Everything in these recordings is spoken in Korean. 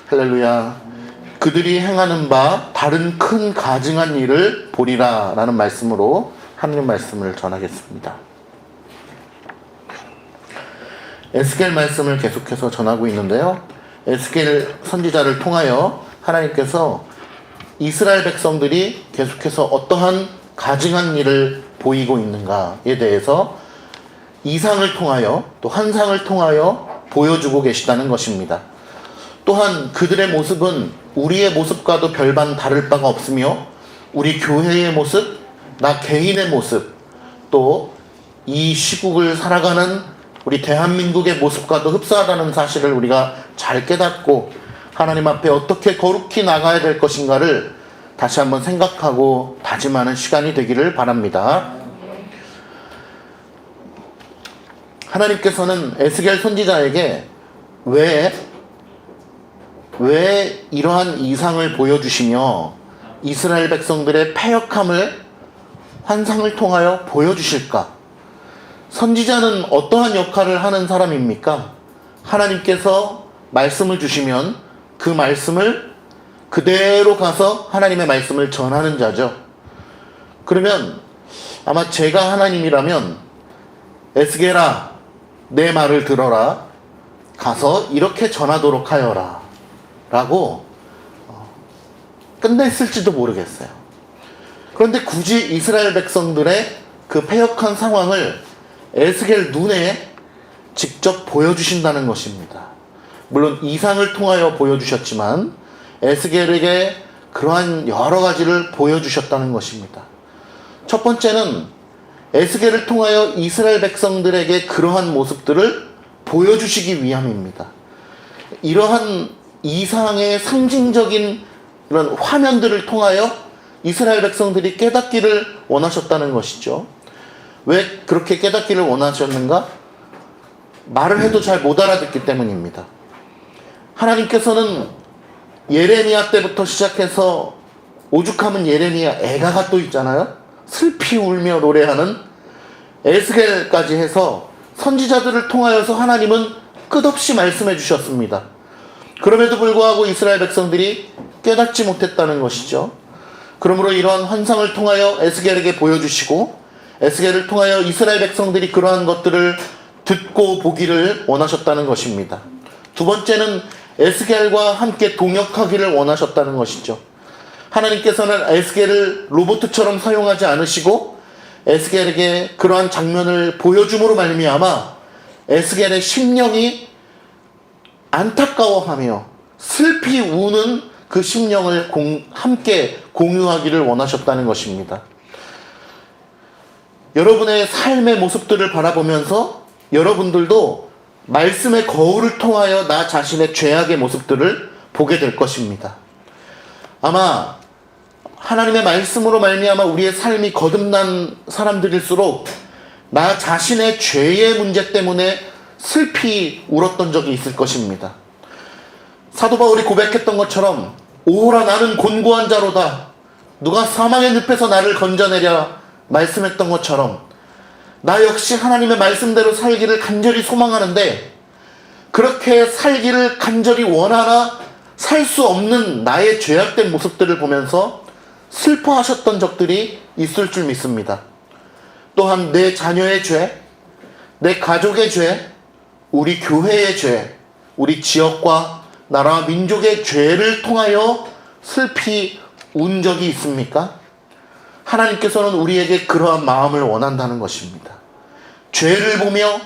할렐루야. 그들이 행하는 바 다른 큰 가증한 일을 보리라 라는 말씀으로 하나님 말씀을 전하겠습니다. 에스겔 말씀을 계속해서 전하고 있는데요, 에스겔 선지자를 통하여 하나님께서 이스라엘 백성들이 계속해서 어떠한 가증한 일을 보이고 있는가에 대해서 이상을 통하여 또 환상을 통하여 보여주고 계시다는 것입니다. 또한 그들의 모습은 우리의 모습과도 별반 다를 바가 없으며 우리 교회의 모습, 나 개인의 모습, 또 이 시국을 살아가는 우리 대한민국의 모습과도 흡사하다는 사실을 우리가 잘 깨닫고 하나님 앞에 어떻게 거룩히 나가야 될 것인가를 다시 한번 생각하고 다짐하는 시간이 되기를 바랍니다. 하나님께서는 에스겔 선지자에게 왜 이러한 이상을 보여주시며 이스라엘 백성들의 패역함을 환상을 통하여 보여주실까? 선지자는 어떠한 역할을 하는 사람입니까? 하나님께서 말씀을 주시면 그 말씀을 그대로 가서 하나님의 말씀을 전하는 자죠. 그러면 아마 제가 하나님이라면 에스겔아, 내 말을 들어라. 가서 이렇게 전하도록 하여라 라고 끝냈을지도 모르겠어요. 그런데 굳이 이스라엘 백성들의 그 패역한 상황을 에스겔 눈에 직접 보여주신다는 것입니다. 물론 이상을 통하여 보여주셨지만 에스겔에게 그러한 여러 가지를 보여주셨다는 것입니다. 첫 번째는 에스겔을 통하여 이스라엘 백성들에게 그러한 모습들을 보여주시기 위함입니다. 이러한 이상의 상징적인 이런 화면들을 통하여 이스라엘 백성들이 깨닫기를 원하셨다는 것이죠. 왜 그렇게 깨닫기를 원하셨는가? 말을 해도 잘 못 알아듣기 때문입니다. 하나님께서는 예레미야 때부터 시작해서 오죽하면 예레미야 애가가 또 있잖아요. 슬피 울며 노래하는 에스겔까지 해서 선지자들을 통하여서 하나님은 끝없이 말씀해 주셨습니다. 그럼에도 불구하고 이스라엘 백성들이 깨닫지 못했다는 것이죠. 그러므로 이러한 환상을 통하여 에스겔에게 보여주시고 에스겔을 통하여 이스라엘 백성들이 그러한 것들을 듣고 보기를 원하셨다는 것입니다. 두 번째는 에스겔과 함께 동역하기를 원하셨다는 것이죠. 하나님께서는 에스겔을 로봇처럼 사용하지 않으시고 에스겔에게 그러한 장면을 보여줌으로 말미암아 에스겔의 심령이 안타까워하며 슬피 우는 그 심령을 함께 공유하기를 원하셨다는 것입니다. 여러분의 삶의 모습들을 바라보면서 여러분들도 말씀의 거울을 통하여 나 자신의 죄악의 모습들을 보게 될 것입니다. 아마 하나님의 말씀으로 말미암아 우리의 삶이 거듭난 사람들일수록 나 자신의 죄의 문제 때문에 슬피 울었던 적이 있을 것입니다. 사도 바울이 고백했던 것처럼 오호라 나는 곤고한 자로다. 누가 사망의 늪에서 나를 건져내랴 말씀했던 것처럼 나 역시 하나님의 말씀대로 살기를 간절히 소망하는데 그렇게 살기를 간절히 원하나 살 수 없는 나의 죄악된 모습들을 보면서 슬퍼하셨던 적들이 있을 줄 믿습니다. 또한 내 자녀의 죄, 내 가족의 죄, 우리 교회의 죄, 우리 지역과 나라와 민족의 죄를 통하여 슬피 운 적이 있습니까? 하나님께서는 우리에게 그러한 마음을 원한다는 것입니다. 죄를 보며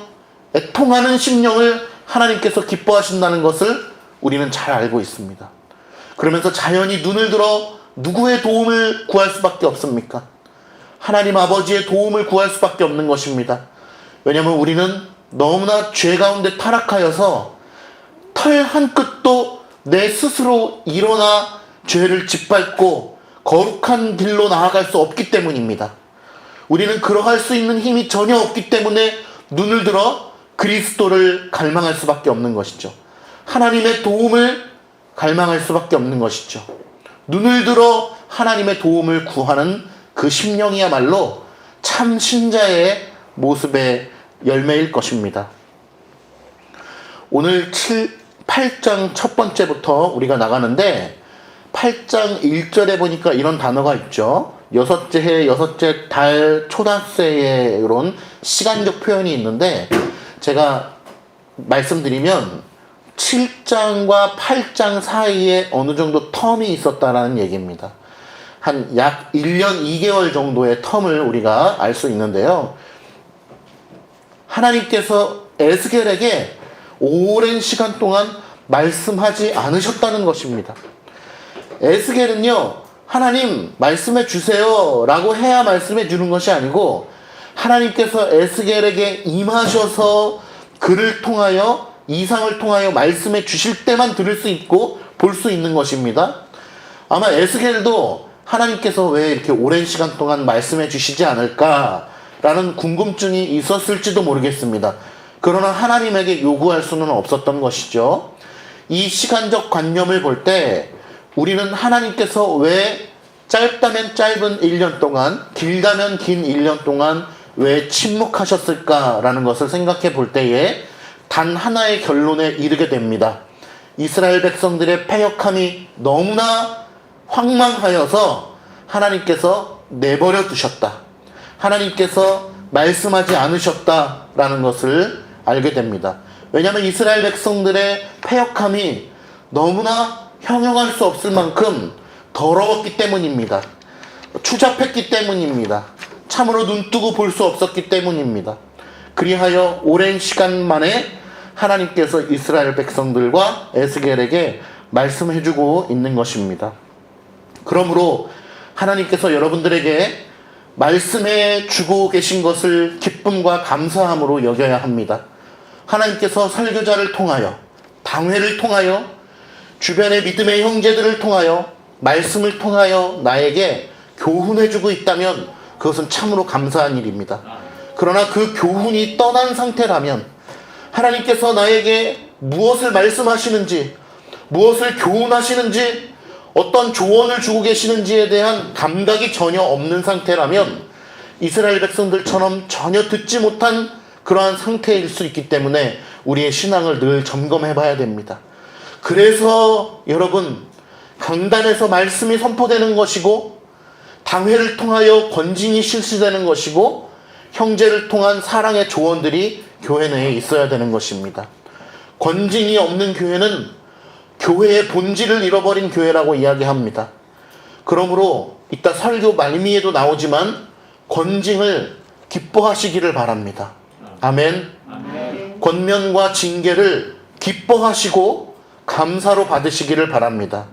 애통하는 심령을 하나님께서 기뻐하신다는 것을 우리는 잘 알고 있습니다. 그러면서 자연히 눈을 들어 누구의 도움을 구할 수밖에 없습니까? 하나님 아버지의 도움을 구할 수밖에 없는 것입니다. 왜냐하면 우리는 너무나 죄 가운데 타락하여서 털 한 끗도 내 스스로 일어나 죄를 짓밟고 거룩한 길로 나아갈 수 없기 때문입니다. 우리는 그러할 수 있는 힘이 전혀 없기 때문에 눈을 들어 그리스도를 갈망할 수밖에 없는 것이죠. 하나님의 도움을 갈망할 수밖에 없는 것이죠. 눈을 들어 하나님의 도움을 구하는 그 심령이야말로 참 신자의 모습의 열매일 것입니다. 오늘 8장 첫 번째부터 우리가 나가는데 8장 1절에 보니까 이런 단어가 있죠. 여섯째 해, 여섯째 달, 초닷새에 이런 시간적 표현이 있는데 제가 말씀드리면 7장과 8장 사이에 어느 정도 텀이 있었다라는 얘기입니다. 한 약 1년 2개월 정도의 텀을 우리가 알 수 있는데요. 하나님께서 에스겔에게 오랜 시간 동안 말씀하지 않으셨다는 것입니다. 에스겔은요, 하나님 말씀해 주세요 라고 해야 말씀해 주는 것이 아니고 하나님께서 에스겔에게 임하셔서 그를 통하여 이상을 통하여 말씀해 주실 때만 들을 수 있고 볼 수 있는 것입니다. 아마 에스겔도 하나님께서 왜 이렇게 오랜 시간 동안 말씀해 주시지 않을까라는 궁금증이 있었을지도 모르겠습니다. 그러나 하나님에게 요구할 수는 없었던 것이죠. 이 시간적 관념을 볼 때 우리는 하나님께서 왜 짧다면 짧은 1년 동안, 길다면 긴 1년 동안 왜 침묵하셨을까라는 것을 생각해 볼 때에 단 하나의 결론에 이르게 됩니다. 이스라엘 백성들의 패역함이 너무나 황망하여서 하나님께서 내버려 두셨다. 하나님께서 말씀하지 않으셨다라는 것을 알게 됩니다. 왜냐하면 이스라엘 백성들의 패역함이 너무나 형용할 수 없을 만큼 더러웠기 때문입니다. 추잡했기 때문입니다. 참으로 눈뜨고 볼 수 없었기 때문입니다. 그리하여 오랜 시간 만에 하나님께서 이스라엘 백성들과 에스겔에게 말씀해주고 있는 것입니다. 그러므로 하나님께서 여러분들에게 말씀해 주고 계신 것을 기쁨과 감사함으로 여겨야 합니다. 하나님께서 설교자를 통하여, 당회를 통하여, 주변의 믿음의 형제들을 통하여, 말씀을 통하여 나에게 교훈해 주고 있다면 그것은 참으로 감사한 일입니다. 그러나 그 교훈이 떠난 상태라면 하나님께서 나에게 무엇을 말씀하시는지, 무엇을 교훈하시는지, 어떤 조언을 주고 계시는지에 대한 감각이 전혀 없는 상태라면 이스라엘 백성들처럼 전혀 듣지 못한 그러한 상태일 수 있기 때문에 우리의 신앙을 늘 점검해 봐야 됩니다. 그래서 여러분, 강단에서 말씀이 선포되는 것이고 당회를 통하여 권징이 실시되는 것이고 형제를 통한 사랑의 조언들이 교회 내에 있어야 되는 것입니다. 권징이 없는 교회는 교회의 본질을 잃어버린 교회라고 이야기합니다. 그러므로 이따 설교 말미에도 나오지만 권징을 기뻐하시기를 바랍니다. 아멘. 아멘. 권면과 징계를 기뻐하시고 감사로 받으시기를 바랍니다.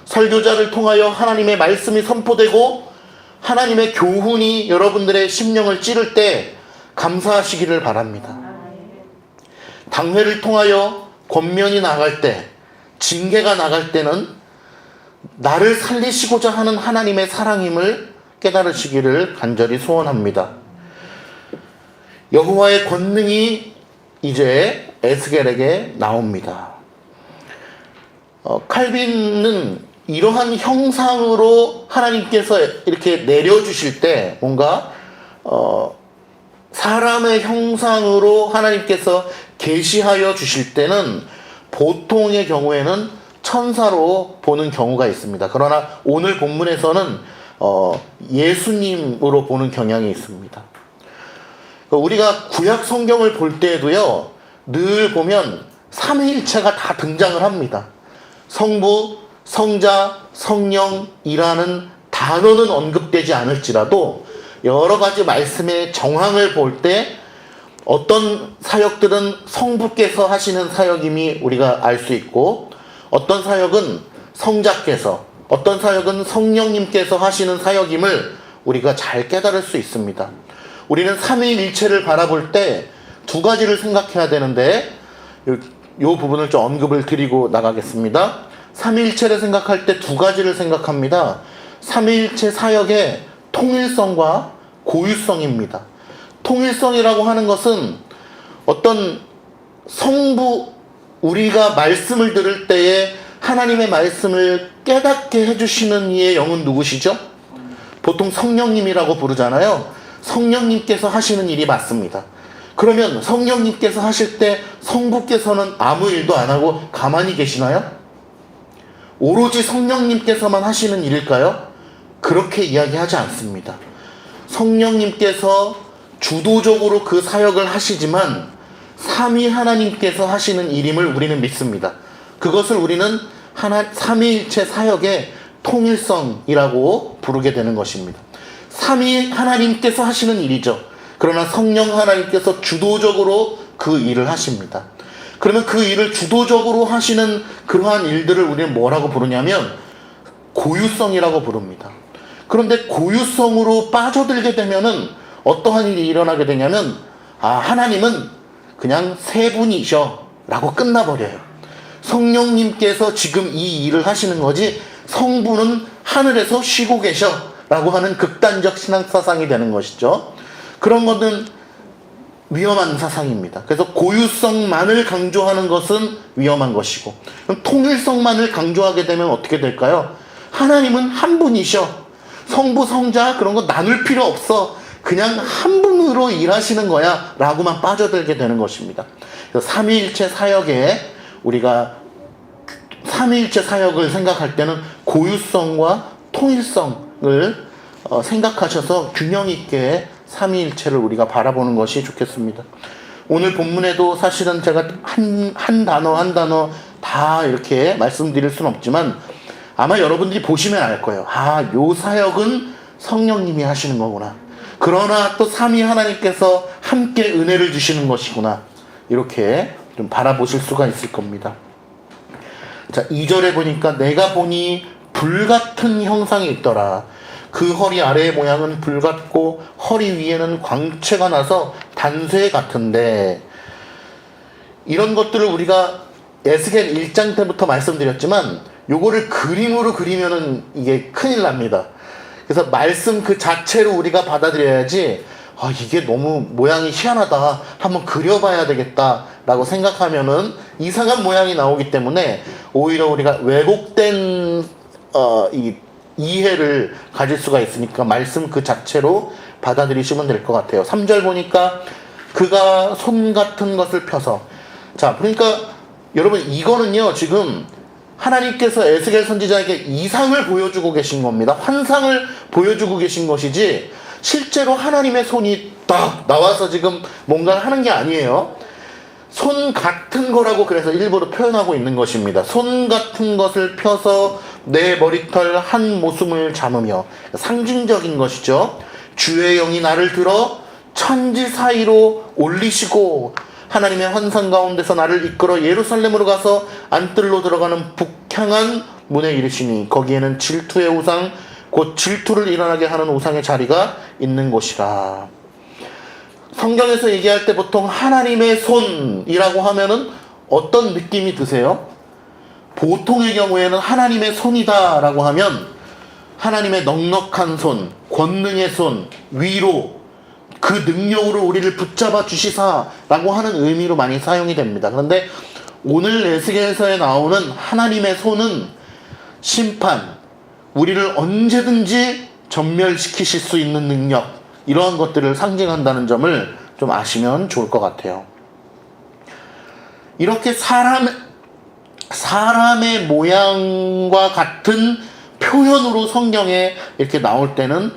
설교자를 통하여 하나님의 말씀이 선포되고 하나님의 교훈이 여러분들의 심령을 찌를 때 감사하시기를 바랍니다. 당회를 통하여 권면이 나갈 때, 징계가 나갈 때는 나를 살리시고자 하는 하나님의 사랑임을 깨달으시기를 간절히 소원합니다. 여호와의 권능이 이제 에스겔에게 나옵니다. 칼빈은 이러한 형상으로 하나님께서 이렇게 내려주실 때 뭔가 사람의 형상으로 하나님께서 계시하여 주실 때는 보통의 경우에는 천사로 보는 경우가 있습니다. 그러나 오늘 본문에서는 예수님으로 보는 경향이 있습니다. 우리가 구약 성경을 볼 때에도요, 늘 보면 삼위일체가 다 등장을 합니다. 성부, 성자, 성령이라는 단어는 언급되지 않을지라도 여러 가지 말씀의 정황을 볼 때 어떤 사역들은 성부께서 하시는 사역임이 우리가 알 수 있고 어떤 사역은 성자께서, 어떤 사역은 성령님께서 하시는 사역임을 우리가 잘 깨달을 수 있습니다. 우리는 삼위일체를 바라볼 때 두 가지를 생각해야 되는데 이 부분을 좀 언급을 드리고 나가겠습니다. 삼위일체를 생각할 때 두 가지를 생각합니다. 삼위일체 사역의 통일성과 고유성입니다. 통일성이라고 하는 것은 어떤 성부, 우리가 말씀을 들을 때에 하나님의 말씀을 깨닫게 해주시는 이의 영은 누구시죠? 보통 성령님이라고 부르잖아요. 성령님께서 하시는 일이 맞습니다. 그러면 성령님께서 하실 때 성부께서는 아무 일도 안 하고 가만히 계시나요? 오로지 성령님께서만 하시는 일일까요? 그렇게 이야기하지 않습니다. 성령님께서 주도적으로 그 사역을 하시지만 삼위 하나님께서 하시는 일임을 우리는 믿습니다. 그것을 우리는 삼위일체 사역의 통일성이라고 부르게 되는 것입니다. 삼위 하나님께서 하시는 일이죠. 그러나 성령 하나님께서 주도적으로 그 일을 하십니다. 그러면 그 일을 주도적으로 하시는 그러한 일들을 우리는 뭐라고 부르냐면 고유성이라고 부릅니다. 그런데 고유성으로 빠져들게 되면은 어떠한 일이 일어나게 되냐면 하나님은 그냥 세 분이셔 라고 끝나버려요. 성령님께서 지금 이 일을 하시는 거지 성부는 하늘에서 쉬고 계셔 라고 하는 극단적 신앙사상이 되는 것이죠. 그런 것은 위험한 사상입니다. 그래서 고유성만을 강조하는 것은 위험한 것이고, 그럼 통일성만을 강조하게 되면 어떻게 될까요? 하나님은 한 분이셔. 성부, 성자 그런 거 나눌 필요 없어. 그냥 한 분으로 일하시는 거야 라고만 빠져들게 되는 것입니다. 그래서 삼위일체 사역에 우리가 삼위일체 사역을 생각할 때는 고유성과 통일성을 생각하셔서 균형 있게 삼위일체를 우리가 바라보는 것이 좋겠습니다. 오늘 본문에도 사실은 제가 한 단어 한 단어 다 이렇게 말씀드릴 수는 없지만 아마 여러분들이 보시면 알 거예요. 요 사역은 성령님이 하시는 거구나. 그러나 또 삼위 하나님께서 함께 은혜를 주시는 것이구나. 이렇게 좀 바라보실 수가 있을 겁니다. 자, 2절에 보니까 내가 보니 불같은 형상이 있더라. 그 허리 아래의 모양은 불같고 허리 위에는 광채가 나서 단쇠 같은데, 이런 것들을 우리가 에스겔 1장 때부터 말씀드렸지만 요거를 그림으로 그리면은 이게 큰일 납니다. 그래서 말씀 그 자체로 우리가 받아들여야지 이게 너무 모양이 희한하다 한번 그려봐야 되겠다 라고 생각하면은 이상한 모양이 나오기 때문에 오히려 우리가 왜곡된 이 이해를 가질 수가 있으니까 말씀 그 자체로 받아들이시면 될 것 같아요. 3절 보니까 그가 손 같은 것을 펴서, 자 그러니까 여러분 이거는요 지금 하나님께서 에스겔 선지자에게 이상을 보여주고 계신 겁니다. 환상을 보여주고 계신 것이지 실제로 하나님의 손이 딱 나와서 지금 뭔가를 하는 게 아니에요. 손 같은 거라고 그래서 일부러 표현하고 있는 것입니다. 손 같은 것을 펴서 내 머리털 한 모순을 잡으며, 상징적인 것이죠. 주의 영이 나를 들어 천지 사이로 올리시고 하나님의 환상 가운데서 나를 이끌어 예루살렘으로 가서 안뜰로 들어가는 북향한 문에 이르시니 거기에는 질투의 우상 곧 질투를 일어나게 하는 우상의 자리가 있는 곳이라. 성경에서 얘기할 때 보통 하나님의 손이라고 하면은 어떤 느낌이 드세요? 보통의 경우에는 하나님의 손이다 라고 하면 하나님의 넉넉한 손, 권능의 손, 위로 그 능력으로 우리를 붙잡아 주시사 라고 하는 의미로 많이 사용이 됩니다. 그런데 오늘 에스겔서에 나오는 하나님의 손은 심판, 우리를 언제든지 전멸시키실 수 있는 능력, 이러한 것들을 상징한다는 점을 좀 아시면 좋을 것 같아요. 이렇게 사람의 모양과 같은 표현으로 성경에 이렇게 나올 때는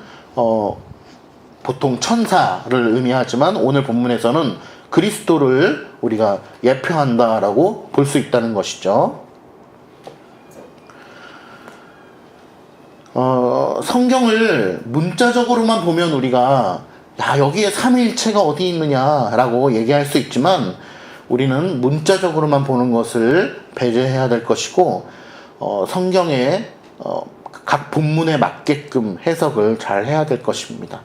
보통 천사를 의미하지만 오늘 본문에서는 그리스도를 우리가 예표한다라고 볼 수 있다는 것이죠. 성경을 문자적으로만 보면 우리가 여기에 삼위일체가 어디 있느냐라고 얘기할 수 있지만 우리는 문자적으로만 보는 것을 배제해야 될 것이고 성경의 각 본문에 맞게끔 해석을 잘 해야 될 것입니다.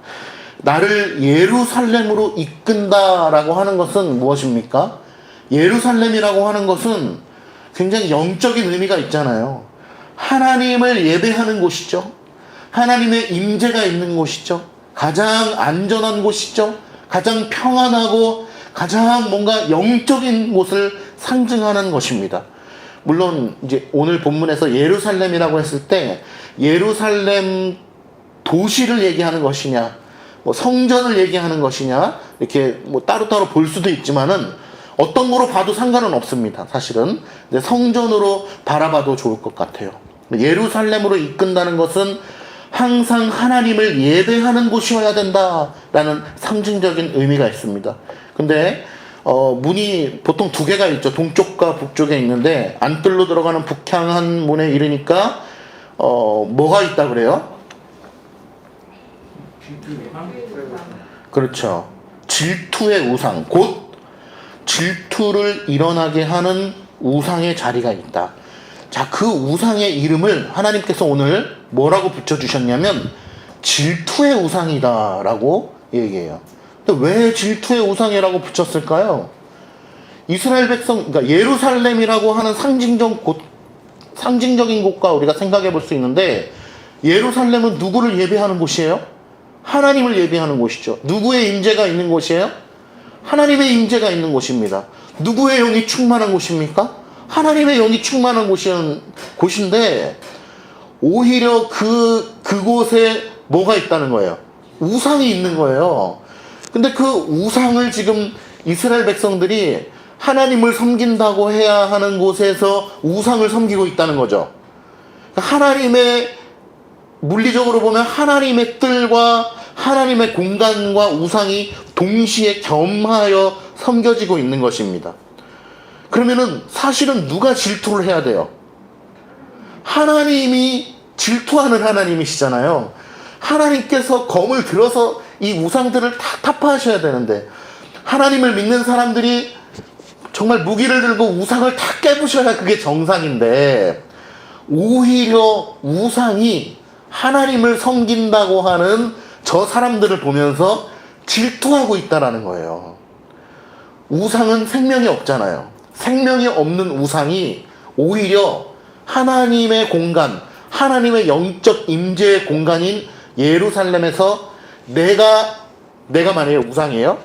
나를 예루살렘으로 이끈다라고 하는 것은 무엇입니까? 예루살렘이라고 하는 것은 굉장히 영적인 의미가 있잖아요. 하나님을 예배하는 곳이죠. 하나님의 임재가 있는 곳이죠. 가장 안전한 곳이죠. 가장 평안하고 가장 뭔가 영적인 곳을 상징하는 것입니다. 물론 이제 오늘 본문에서 예루살렘이라고 했을 때 예루살렘 도시를 얘기하는 것이냐, 뭐 성전을 얘기하는 것이냐 이렇게 뭐 따로따로 볼 수도 있지만은 어떤 거로 봐도 상관은 없습니다. 사실은 근데 성전으로 바라봐도 좋을 것 같아요. 예루살렘으로 이끈다는 것은 항상 하나님을 예배하는 곳이어야 된다라는 상징적인 의미가 있습니다. 근데 문이 보통 두 개가 있죠. 동쪽과 북쪽에 있는데 안뜰로 들어가는 북향한 문에 이르니까 뭐가 있다 그래요? 그렇죠. 질투의 우상, 곧 질투를 일어나게 하는 우상의 자리가 있다. 자, 그 우상의 이름을 하나님께서 오늘 뭐라고 붙여주셨냐면 질투의 우상이다 라고 얘기해요. 근데 왜 질투의 우상이라고 붙였을까요? 이스라엘 백성, 그러니까 예루살렘이라고 하는 상징적인 곳과 우리가 생각해 볼 수 있는데, 예루살렘은 누구를 예배하는 곳이에요? 하나님을 예배하는 곳이죠. 누구의 임재가 있는 곳이에요? 하나님의 임재가 있는 곳입니다. 누구의 영이 충만한 곳입니까? 하나님의 영이 충만한 곳인데 오히려 그곳에 뭐가 있다는 거예요? 우상이 있는 거예요. 근데 그 우상을 지금 이스라엘 백성들이 하나님을 섬긴다고 해야 하는 곳에서 우상을 섬기고 있다는 거죠. 하나님의, 물리적으로 보면 하나님의 뜰과 하나님의 공간과 우상이 동시에 겸하여 섬겨지고 있는 것입니다. 그러면은 사실은 누가 질투를 해야 돼요? 하나님이 질투하는 하나님이시잖아요. 하나님께서 검을 들어서 이 우상들을 다 타파하셔야 되는데, 하나님을 믿는 사람들이 정말 무기를 들고 우상을 다 깨부셔야 그게 정상인데, 오히려 우상이 하나님을 섬긴다고 하는 저 사람들을 보면서 질투하고 있다라는 거예요. 우상은 생명이 없잖아요. 생명이 없는 우상이 오히려 하나님의 공간, 하나님의 영적 임재의 공간인 예루살렘에서 내가 만약에 우상이에요?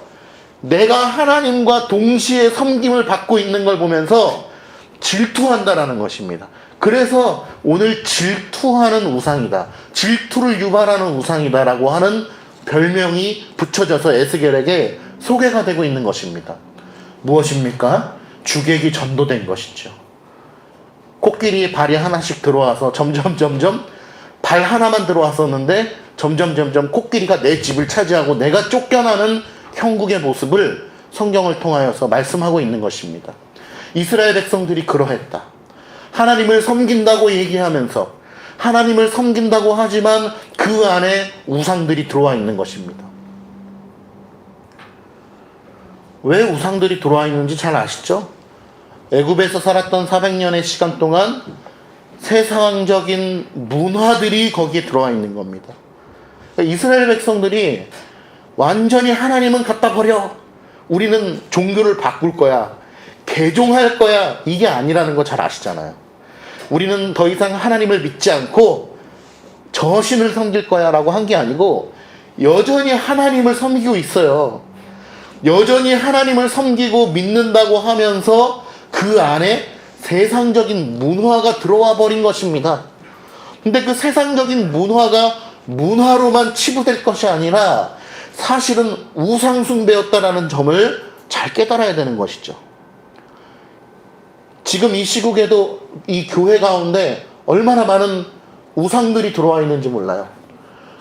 내가 하나님과 동시에 섬김을 받고 있는 걸 보면서 질투한다라는 것입니다. 그래서 오늘 질투하는 우상이다, 질투를 유발하는 우상이다라고 하는 별명이 붙여져서 에스겔에게 소개가 되고 있는 것입니다. 무엇입니까? 주객이 전도된 것이죠. 코끼리 발이 하나씩 들어와서 점점 발 하나만 들어왔었는데 점점 코끼리가 내 집을 차지하고 내가 쫓겨나는 형국의 모습을 성경을 통하여서 말씀하고 있는 것입니다. 이스라엘 백성들이 그러했다. 하나님을 섬긴다고 얘기하면서 하나님을 섬긴다고 하지만 그 안에 우상들이 들어와 있는 것입니다. 왜 우상들이 들어와 있는지 잘 아시죠? 애굽에서 살았던 400년의 시간 동안 세상적인 문화들이 거기에 들어와 있는 겁니다. 이스라엘 백성들이 완전히 하나님은 갖다 버려, 우리는 종교를 바꿀 거야, 개종할 거야, 이게 아니라는 거 잘 아시잖아요. 우리는 더 이상 하나님을 믿지 않고 저 신을 섬길 거야 라고 한 게 아니고 여전히 하나님을 섬기고 있어요. 여전히 하나님을 섬기고 믿는다고 하면서 그 안에 세상적인 문화가 들어와 버린 것입니다. 근데 그 세상적인 문화가 문화로만 치부될 것이 아니라 사실은 우상숭배였다라는 점을 잘 깨달아야 되는 것이죠. 지금 이 시국에도 이 교회 가운데 얼마나 많은 우상들이 들어와 있는지 몰라요.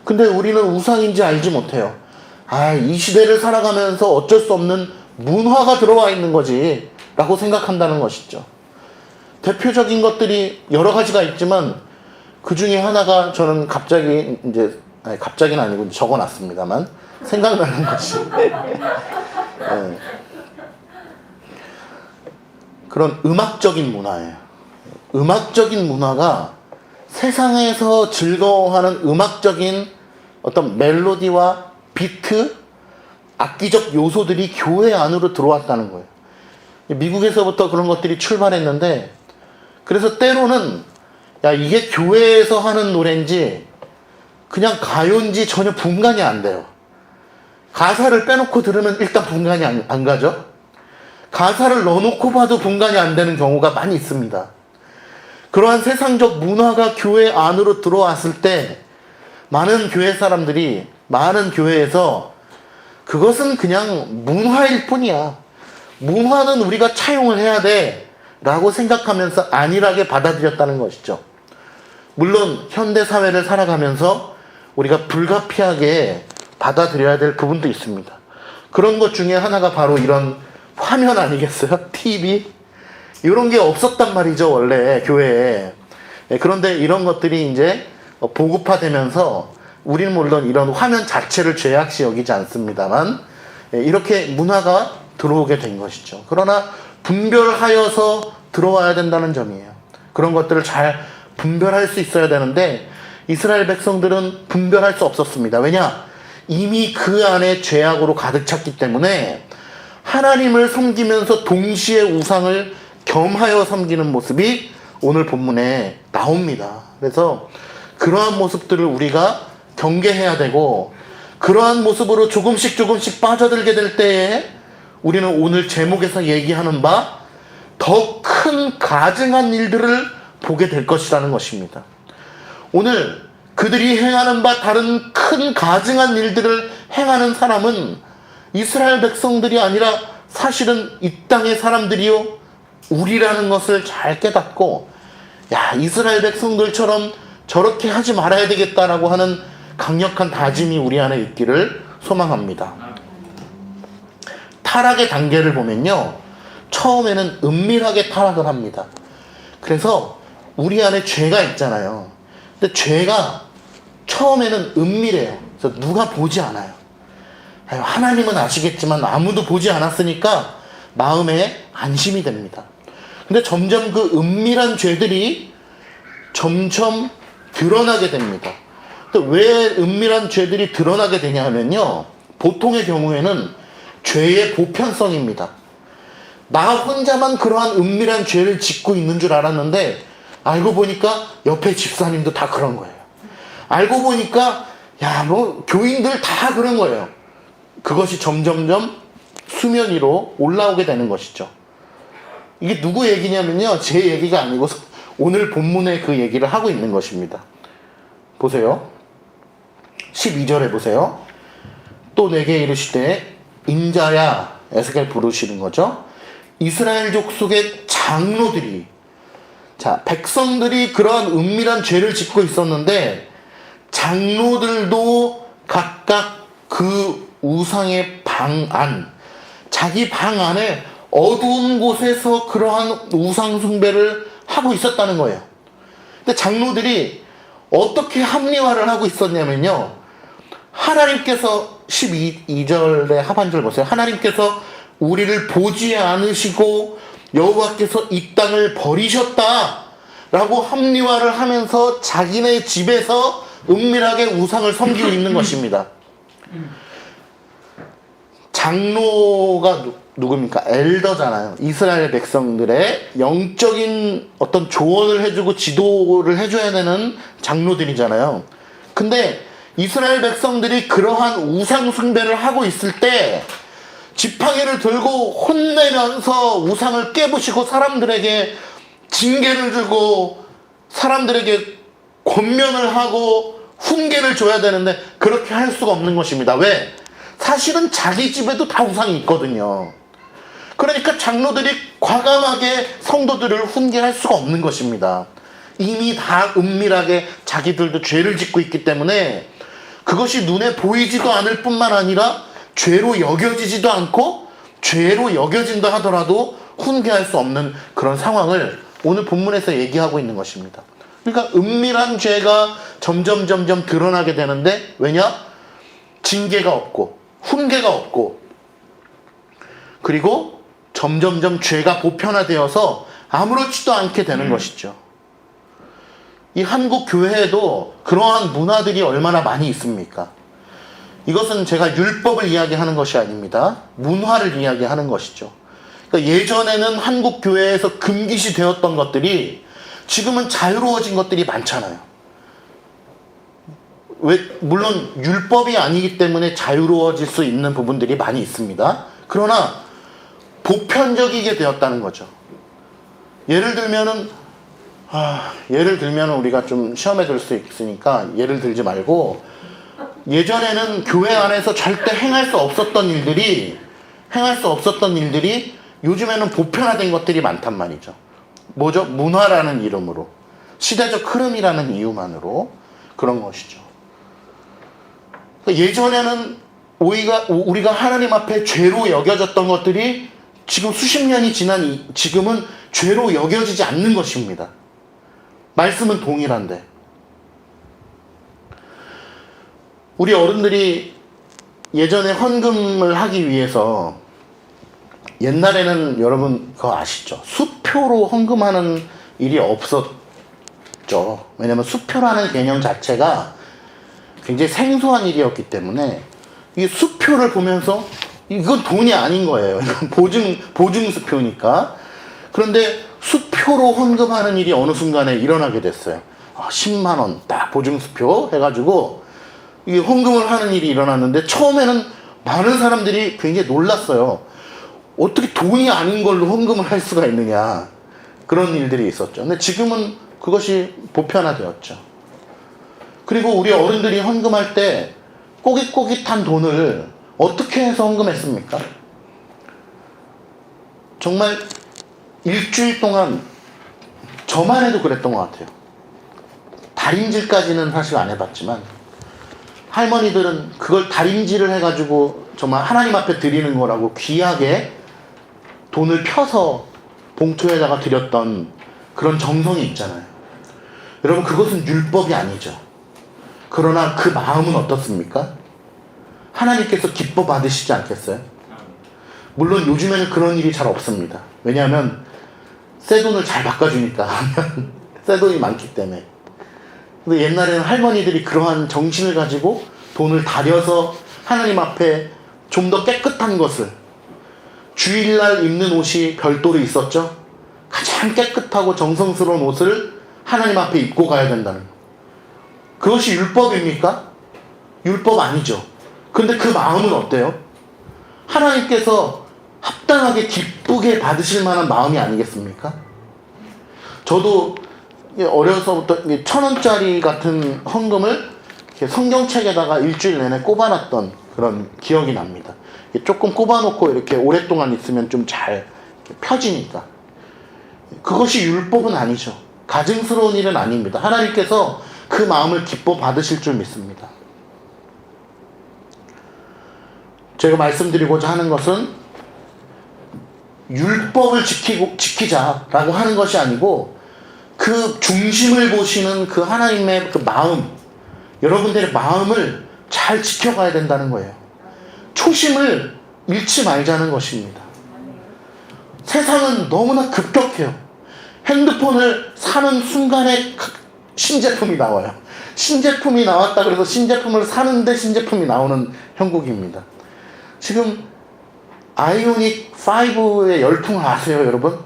근데 우리는 우상인지 알지 못해요. 이 시대를 살아가면서 어쩔 수 없는 문화가 들어와 있는 거지 라고 생각한다는 것이죠. 대표적인 것들이 여러 가지가 있지만 그 중에 하나가 저는 갑자기 갑자기는 아니고 적어놨습니다만 생각나는 것이 그런 음악적인 문화예요. 음악적인 문화가 세상에서 즐거워하는 음악적인 어떤 멜로디와 비트, 악기적 요소들이 교회 안으로 들어왔다는 거예요. 미국에서부터 그런 것들이 출발했는데, 그래서 때로는 이게 교회에서 하는 노래인지 그냥 가요인지 전혀 분간이 안 돼요. 가사를 빼놓고 들으면 일단 분간이 안 가죠. 가사를 넣어놓고 봐도 분간이 안 되는 경우가 많이 있습니다. 그러한 세상적 문화가 교회 안으로 들어왔을 때 많은 교회 사람들이 많은 교회에서 그것은 그냥 문화일 뿐이야. 문화는 우리가 차용을 해야 돼 라고 생각하면서 안일하게 받아들였다는 것이죠. 물론 현대사회를 살아가면서 우리가 불가피하게 받아들여야 될 부분도 있습니다. 그런 것 중에 하나가 바로 이런 화면 아니겠어요? TV? 이런 게 없었단 말이죠, 원래 교회에. 그런데 이런 것들이 이제 보급화되면서 우리는 물론 이런 화면 자체를 죄악시 여기지 않습니다만 이렇게 문화가 들어오게 된 것이죠. 그러나 분별하여서 들어와야 된다는 점이에요. 그런 것들을 잘 분별할 수 있어야 되는데 이스라엘 백성들은 분별할 수 없었습니다. 왜냐? 이미 그 안에 죄악으로 가득 찼기 때문에 하나님을 섬기면서 동시에 우상을 겸하여 섬기는 모습이 오늘 본문에 나옵니다. 그래서 그러한 모습들을 우리가 경계해야 되고 그러한 모습으로 조금씩 빠져들게 될 때에 우리는 오늘 제목에서 얘기하는 바 더 큰 가증한 일들을 보게 될 것이라는 것입니다. 오늘 그들이 행하는 바 다른 큰 가증한 일들을 행하는 사람은 이스라엘 백성들이 아니라 사실은 이 땅의 사람들이요 우리라는 것을 잘 깨닫고 야 이스라엘 백성들처럼 저렇게 하지 말아야 되겠다라고 하는 강력한 다짐이 우리 안에 있기를 소망합니다. 타락의 단계를 보면요 처음에는 은밀하게 타락을 합니다. 그래서 우리 안에 죄가 있잖아요. 근데 죄가 처음에는 은밀해요. 그래서 누가 보지 않아요. 하나님은 아시겠지만 아무도 보지 않았으니까 마음에 안심이 됩니다. 근데 점점 그 은밀한 죄들이 점점 드러나게 됩니다. 근데 왜 은밀한 죄들이 드러나게 되냐 하면요 보통의 경우에는 죄의 보편성입니다. 나 혼자만 그러한 은밀한 죄를 짓고 있는 줄 알았는데 알고 보니까 옆에 집사님도 다 그런 거예요. 알고 보니까 교인들 다 그런 거예요. 그것이 점점점 수면 위로 올라오게 되는 것이죠. 이게 누구 얘기냐면요 제 얘기가 아니고 오늘 본문에 그 얘기를 하고 있는 것입니다. 보세요. 12절에 보세요. 또 내게 이르시되 인자야 에스겔 부르시는 거죠. 이스라엘 족속의 장로들이 자 백성들이 그러한 은밀한 죄를 짓고 있었는데 장로들도 각각 그 우상의 방 안 자기 방 안에 어두운 곳에서 그러한 우상 숭배를 하고 있었다는 거예요. 근데 장로들이 어떻게 합리화를 하고 있었냐면요 하나님께서 12절의 하반절 보세요. 하나님께서 우리를 보지 않으시고 여호와께서 이 땅을 버리셨다 라고 합리화를 하면서 자기네 집에서 은밀하게 우상을 섬기고 있는 것입니다. 장로가 누굽니까? 엘더잖아요. 이스라엘 백성들의 영적인 어떤 조언을 해주고 지도를 해줘야 되는 장로들이잖아요. 근데 이스라엘 백성들이 그러한 우상 숭배를 하고 있을 때 지팡이를 들고 혼내면서 우상을 깨부시고 사람들에게 징계를 주고 사람들에게 권면을 하고 훈계를 줘야 되는데 그렇게 할 수가 없는 것입니다. 왜? 사실은 자기 집에도 다 우상이 있거든요. 그러니까 장로들이 과감하게 성도들을 훈계할 수가 없는 것입니다. 이미 다 은밀하게 자기들도 죄를 짓고 있기 때문에 그것이 눈에 보이지도 않을 뿐만 아니라 죄로 여겨지지도 않고 죄로 여겨진다 하더라도 훈계할 수 없는 그런 상황을 오늘 본문에서 얘기하고 있는 것입니다. 그러니까 은밀한 죄가 점점 드러나게 되는데 왜냐? 징계가 없고 훈계가 없고 그리고 점점 죄가 보편화되어서 아무렇지도 않게 되는 것이죠. 이 한국 교회에도 그러한 문화들이 얼마나 많이 있습니까? 이것은 제가 율법을 이야기하는 것이 아닙니다. 문화를 이야기하는 것이죠. 그러니까 예전에는 한국 교회에서 금기시 되었던 것들이 지금은 자유로워진 것들이 많잖아요. 물론 율법이 아니기 때문에 자유로워질 수 있는 부분들이 많이 있습니다. 그러나 보편적이게 되었다는 거죠. 예를 들면 우리가 좀 시험에 들 수 있으니까 예를 들지 말고 예전에는 교회 안에서 절대 행할 수 없었던 일들이 요즘에는 보편화된 것들이 많단 말이죠. 뭐죠? 문화라는 이름으로, 시대적 흐름이라는 이유만으로 그런 것이죠. 예전에는 우리가 하나님 앞에 죄로 여겨졌던 것들이 지금 수십 년이 지난 지금은 죄로 여겨지지 않는 것입니다. 말씀은 동일한데. 우리 어른들이 예전에 헌금을 하기 위해서, 옛날에는 여러분 그거 아시죠? 수표로 헌금하는 일이 없었죠. 왜냐면 수표라는 개념 자체가 굉장히 생소한 일이었기 때문에 이 수표를 보면서 이건 돈이 아닌 거예요. 이건 보증 수표니까. 그런데 수표로 헌금하는 일이 어느 순간에 일어나게 됐어요. 10만 원 딱 보증 수표 해가지고 이 헌금을 하는 일이 일어났는데, 처음에는 많은 사람들이 굉장히 놀랐어요. 어떻게 돈이 아닌 걸로 헌금을 할 수가 있느냐, 그런 일들이 있었죠. 근데 지금은 그것이 보편화되었죠. 그리고 우리 어른들이 헌금할 때 꼬깃꼬깃한 돈을 어떻게 해서 헌금했습니까? 정말 일주일 동안, 저만 해도 그랬던 것 같아요. 다림질까지는 사실 안 해봤지만 할머니들은 그걸 다림질을 해가지고 정말 하나님 앞에 드리는 거라고 귀하게 돈을 펴서 봉투에다가 드렸던 그런 정성이 있잖아요. 여러분, 그것은 율법이 아니죠. 그러나 그 마음은 어떻습니까? 하나님께서 기뻐 받으시지 않겠어요? 물론 요즘에는 그런 일이 잘 없습니다. 왜냐하면 새 돈을 잘 바꿔주니까. 새 돈이 많기 때문에. 근데 옛날에는 할머니들이 그러한 정신을 가지고 돈을 다려서 하나님 앞에 좀 더 깨끗한 것을, 주일날 입는 옷이 별도로 있었죠. 가장 깨끗하고 정성스러운 옷을 하나님 앞에 입고 가야 된다는 것. 그것이 율법입니까? 율법 아니죠. 근데 그 마음은 어때요? 하나님께서 합당하게 기쁘게 받으실 만한 마음이 아니겠습니까? 저도 어려서부터 1,000원짜리 같은 헌금을 성경책에다가 일주일 내내 꼽아놨던 그런 기억이 납니다. 조금 꼽아놓고 이렇게 오랫동안 있으면 좀 잘 펴지니까. 그것이 율법은 아니죠. 가증스러운 일은 아닙니다. 하나님께서 그 마음을 기뻐 받으실 줄 믿습니다. 제가 말씀드리고자 하는 것은 율법을 지키자라고 하는 것이 아니고, 그 중심을 보시는 그 하나님의 그 마음, 여러분들의 마음을 잘 지켜가야 된다는 거예요. 초심을 잃지 말자는 것입니다. 세상은 너무나 급격해요. 핸드폰을 사는 순간에 신제품이 나와요. 신제품이 나왔다 그래서 신제품을 사는데 신제품이 나오는 형국입니다. 지금 아이오닉 5의 열풍 아세요, 여러분?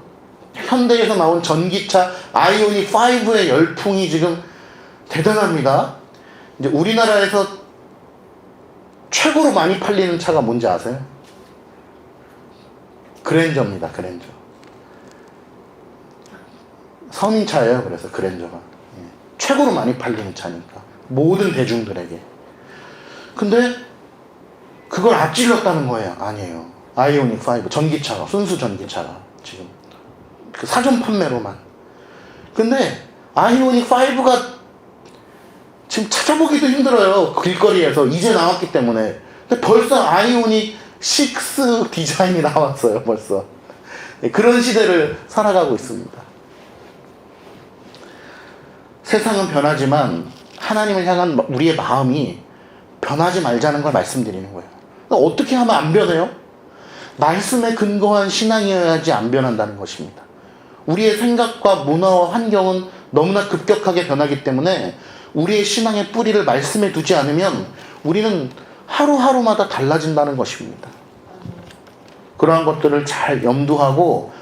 현대에서 나온 전기차 아이오닉 5의 열풍이 지금 대단합니다. 이제 우리나라에서 최고로 많이 팔리는 차가 뭔지 아세요? 그랜저입니다. 그랜저. 서민차예요. 그래서 그랜저가 최고로 많이 팔리는 차니까, 모든 대중들에게. 근데 그걸 앞질렀다는 거예요. 아니에요. 아이오닉 5 전기차가, 순수 전기차가 지금 그 사전 판매로만. 근데 아이오닉 5가 지금 찾아보기도 힘들어요. 길거리에서. 이제 나왔기 때문에. 근데 벌써 아이오닉 6 디자인이 나왔어요. 벌써. 그런 시대를 살아가고 있습니다. 세상은 변하지만 하나님을 향한 우리의 마음이 변하지 말자는 걸 말씀드리는 거예요. 어떻게 하면 안 변해요? 말씀에 근거한 신앙이어야지 안 변한다는 것입니다. 우리의 생각과 문화와 환경은 너무나 급격하게 변하기 때문에 우리의 신앙의 뿌리를 말씀에 두지 않으면 우리는 하루하루마다 달라진다는 것입니다. 그러한 것들을 잘 염두하고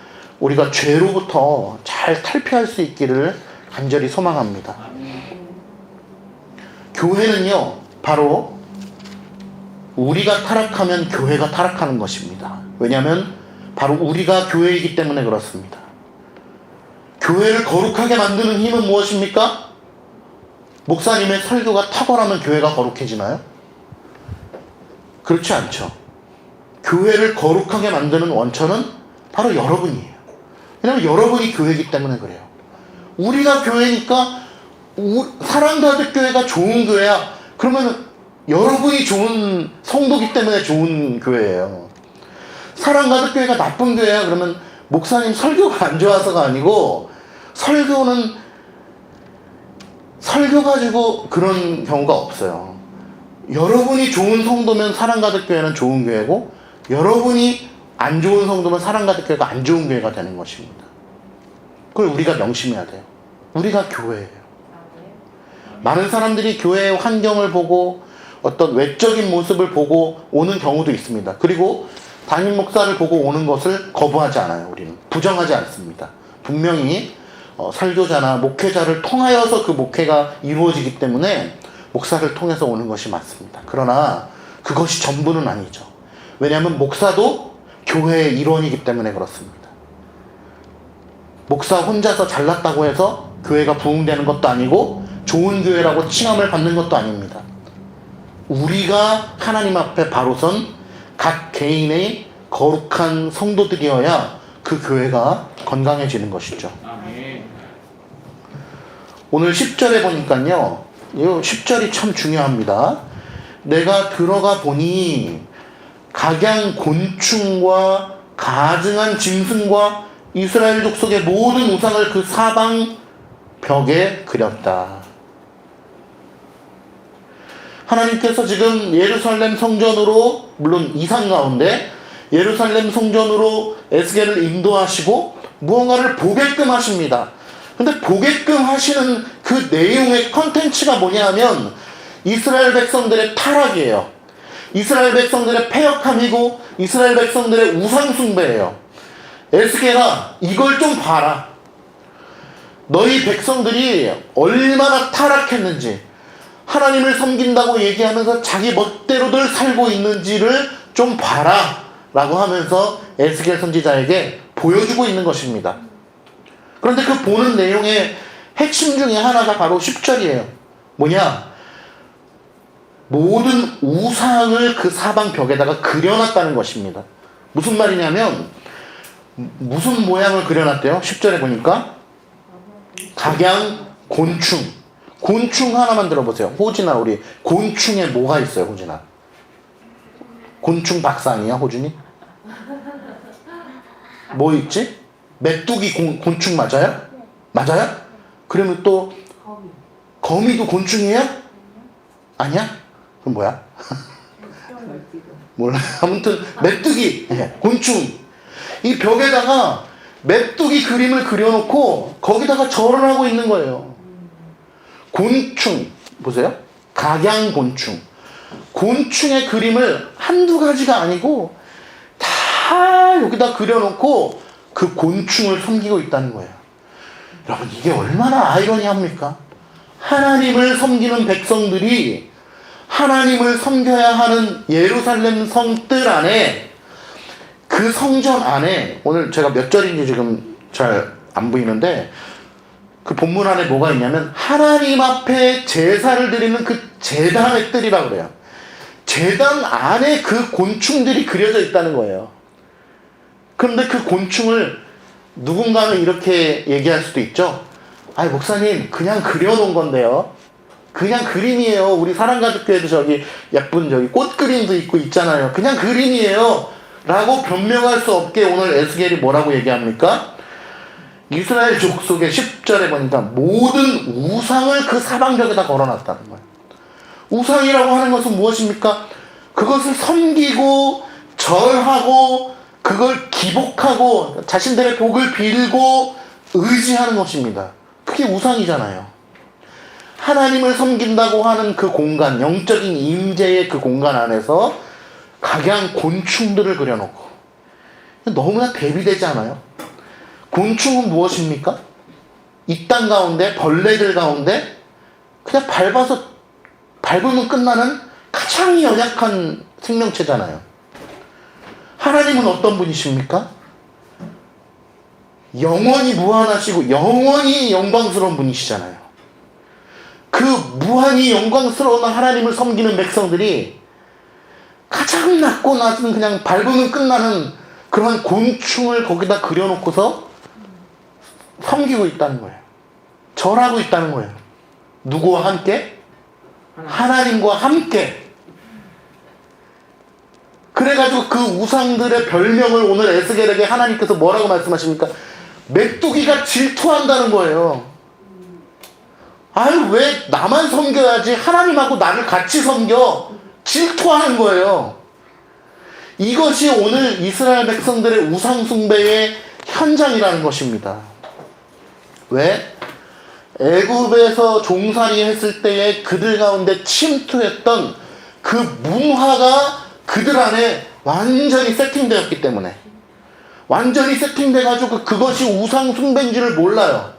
우리가 죄로부터 잘 탈피할 수 있기를 간절히 소망합니다. 교회는요, 바로 우리가 타락하면 교회가 타락하는 것입니다. 왜냐하면 바로 우리가 교회이기 때문에 그렇습니다. 교회를 거룩하게 만드는 힘은 무엇입니까? 목사님의 설교가 탁월하면 교회가 거룩해지나요? 그렇지 않죠. 교회를 거룩하게 만드는 원천은 바로 여러분이에요. 왜냐하면 여러분이 교회이기 때문에 그래요. 우리가 교회니까 사랑가득교회가 좋은 교회야. 그러면 여러분이 좋은 성도기 때문에 좋은 교회예요. 사랑가득교회가 나쁜 교회야. 그러면 목사님 설교가 안 좋아서가 아니고 설교는 설교 가지고 그런 경우가 없어요. 여러분이 좋은 성도면 사랑가득교회는 좋은 교회고 여러분이 안 좋은 성도면 사랑가득교회가 안 좋은 교회가 되는 것입니다. 그걸 우리가 명심해야 돼요. 우리가 교회예요. 많은 사람들이 교회의 환경을 보고 어떤 외적인 모습을 보고 오는 경우도 있습니다. 그리고 담임 목사를 보고 오는 것을 거부하지 않아요. 우리는 부정하지 않습니다. 분명히 설교자나 목회자를 통하여서 그 목회가 이루어지기 때문에 목사를 통해서 오는 것이 맞습니다. 그러나 그것이 전부는 아니죠. 왜냐하면 목사도 교회의 일원이기 때문에 그렇습니다. 목사 혼자서 잘났다고 해서 교회가 부흥되는 것도 아니고 좋은 교회라고 칭함을 받는 것도 아닙니다. 우리가 하나님 앞에 바로 선 각 개인의 거룩한 성도들이어야 그 교회가 건강해지는 것이죠. 오늘 10절에 보니까요, 이 10절이 참 중요합니다. 내가 들어가 보니 각양 곤충과 가증한 짐승과 이스라엘 족속의 모든 우상을 그 사방 벽에 그렸다. 하나님께서 지금 예루살렘 성전으로, 물론 이상 가운데 예루살렘 성전으로 에스겔을 인도하시고 무언가를 보게끔 하십니다. 근데 보게끔 하시는 그 내용의 컨텐츠가 뭐냐 하면 이스라엘 백성들의 타락이에요. 이스라엘 백성들의 패역함이고 이스라엘 백성들의 우상숭배예요. 에스겔아, 이걸 좀 봐라. 너희 백성들이 얼마나 타락했는지, 하나님을 섬긴다고 얘기하면서 자기 멋대로들 살고 있는지를 좀 봐라 라고 하면서 에스겔 선지자에게 보여주고 있는 것입니다. 그런데 그 보는 내용의 핵심 중에 하나가 바로 10절이에요. 뭐냐? 모든 우상을 그 사방 벽에다가 그려놨다는 것입니다. 무슨 말이냐면 무슨 모양을 그려놨대요? 10절에 보니까 각양 곤충. 곤충 하나만 들어보세요. 호진아, 우리 곤충에 뭐가 있어요? 호진아, 곤충 박사 아니야 호준이? 뭐 있지? 메뚜기 곤충 맞아요? 맞아요? 그러면 또 거미도 곤충이에요? 아니야? 그럼 뭐야? 몰라. 아무튼 메뚜기, 곤충. 이 벽에다가 메뚜기 그림을 그려놓고 거기다가 절을 하고 있는 거예요. 곤충 보세요. 각양곤충. 곤충의 그림을 한두 가지가 아니고 다 여기다 그려놓고 그 곤충을 섬기고 있다는 거예요. 여러분, 이게 얼마나 아이러니합니까? 하나님을 섬기는 백성들이 하나님을 섬겨야 하는 예루살렘 성뜰 안에, 그 성전 안에, 오늘 제가 몇 절인지 지금 잘 안 보이는데 그 본문 안에 뭐가 있냐면 하나님 앞에 제사를 드리는 그 제단의 뜰이라고 그래요. 제단 안에 그 곤충들이 그려져 있다는 거예요. 그런데 그 곤충을 누군가는 이렇게 얘기할 수도 있죠. 아니 목사님, 그냥 그려놓은 건데요. 그냥 그림이에요. 우리 사랑가족교회도 저기 예쁜 저기 꽃 그림도 있고 있잖아요. 그냥 그림이에요 라고 변명할 수 없게 오늘 에스겔이 뭐라고 얘기합니까? 이스라엘 족속의 10절에 보니까 모든 우상을 그 사방벽에다 걸어놨다는 거예요. 우상이라고 하는 것은 무엇입니까? 그것을 섬기고 절하고 그걸 기복하고 자신들의 복을 빌고 의지하는 것입니다. 그게 우상이잖아요. 하나님을 섬긴다고 하는 그 공간, 영적인 임재의 그 공간 안에서 각양 곤충들을 그려놓고, 너무나 대비되지 않아요? 곤충은 무엇입니까? 이 땅 가운데, 벌레들 가운데 그냥 밟으면 끝나는 가장 연약한 생명체잖아요. 하나님은 어떤 분이십니까? 영원히 무한하시고 영원히 영광스러운 분이시잖아요. 그 무한히 영광스러운 하나님을 섬기는 백성들이 가장 낮고 낮은 그냥 밟으면 끝나는 그런 곤충을 거기다 그려놓고서 섬기고 있다는 거예요. 절하고 있다는 거예요. 누구와 함께? 하나님과 함께. 그래가지고 그 우상들의 별명을 오늘 에스겔에게 하나님께서 뭐라고 말씀하십니까? 메뚜기가 질투한다는 거예요. 아유, 왜 나만 섬겨야지 하나님하고 나를 같이 섬겨? 질투하는 거예요. 이것이 오늘 이스라엘 백성들의 우상 숭배의 현장이라는 것입니다. 왜? 애굽에서 종살이 했을 때에 그들 가운데 침투했던 그 문화가 그들 안에 완전히 세팅되었기 때문에, 완전히 세팅돼가지고 그것이 우상 숭배인 줄을 몰라요.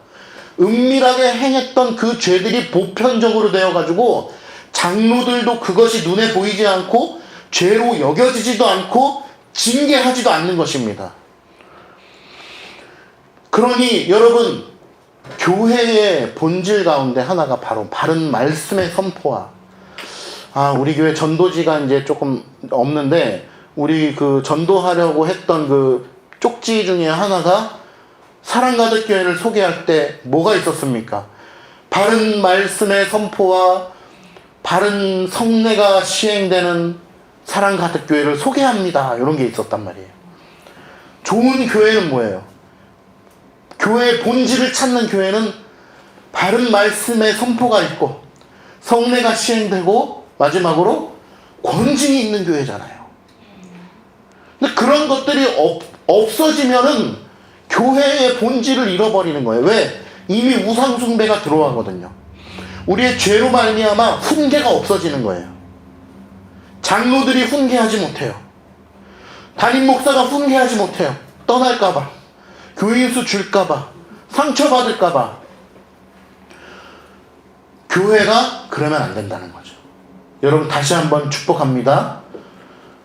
은밀하게 행했던 그 죄들이 보편적으로 되어가지고 장로들도 그것이 눈에 보이지 않고 죄로 여겨지지도 않고 징계하지도 않는 것입니다. 그러니 여러분, 교회의 본질 가운데 하나가 바로 바른 말씀의 선포와, 우리 교회 전도지가 이제 조금 없는데, 우리 그 전도하려고 했던 그 쪽지 중에 하나가 사랑가득 교회를 소개할 때 뭐가 있었습니까? 바른 말씀의 선포와 바른 성례가 시행되는 사랑가득 교회를 소개합니다. 이런 게 있었단 말이에요. 좋은 교회는 뭐예요? 교회의 본질을 찾는 교회는 바른 말씀의 선포가 있고 성례가 시행되고 마지막으로 권징이 있는 교회잖아요. 근데 그런 것들이 없어지면은 교회의 본질을 잃어버리는 거예요. 왜? 이미 우상 숭배가 들어가거든요. 우리의 죄로 말미암아 훈계가 없어지는 거예요. 장로들이 훈계하지 못해요. 담임 목사가 훈계하지 못해요. 떠날까봐, 교인수 줄까봐, 상처받을까봐. 교회가 그러면 안 된다는 거죠. 여러분, 다시 한번 축복합니다.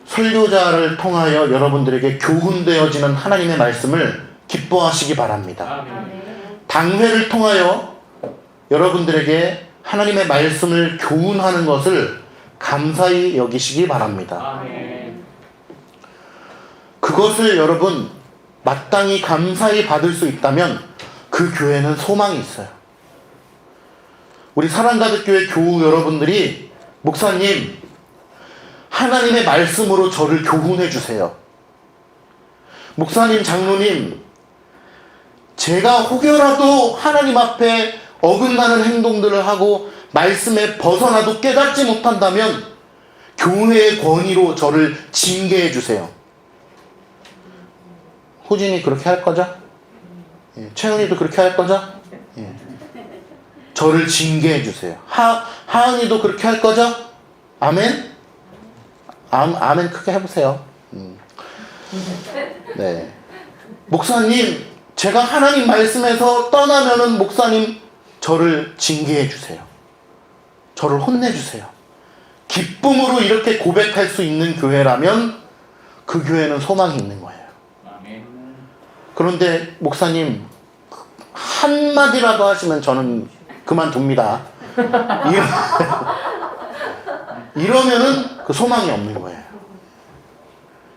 설교자를 통하여 여러분들에게 교훈되어지는 하나님의 말씀을 기뻐하시기 바랍니다. 당회를 통하여 여러분들에게 하나님의 말씀을 교훈하는 것을 감사히 여기시기 바랍니다. 그것을 여러분 마땅히 감사히 받을 수 있다면 그 교회는 소망이 있어요. 우리 사랑가득교회 교우 여러분들이, 목사님, 하나님의 말씀으로 저를 교훈해 주세요. 목사님, 장로님, 제가 혹여라도 하나님 앞에 어긋나는 행동들을 하고 말씀에 벗어나도 깨닫지 못한다면 교회의 권위로 저를 징계해 주세요. 호진이 그렇게 할 거죠? 예. 채은이도 그렇게 할 거죠? 예. 저를 징계해 주세요. 하은이도 그렇게 할 거죠? 아멘? 아멘 크게 해보세요. 네. 목사님, 제가 하나님 말씀에서 떠나면은 목사님 저를 징계해 주세요. 저를 혼내 주세요. 기쁨으로 이렇게 고백할 수 있는 교회라면 그 교회는 소망이 있는 거예요. 그런데 목사님 한마디라도 하시면 저는 그만둡니다. 이러면은 그 소망이 없는 거예요.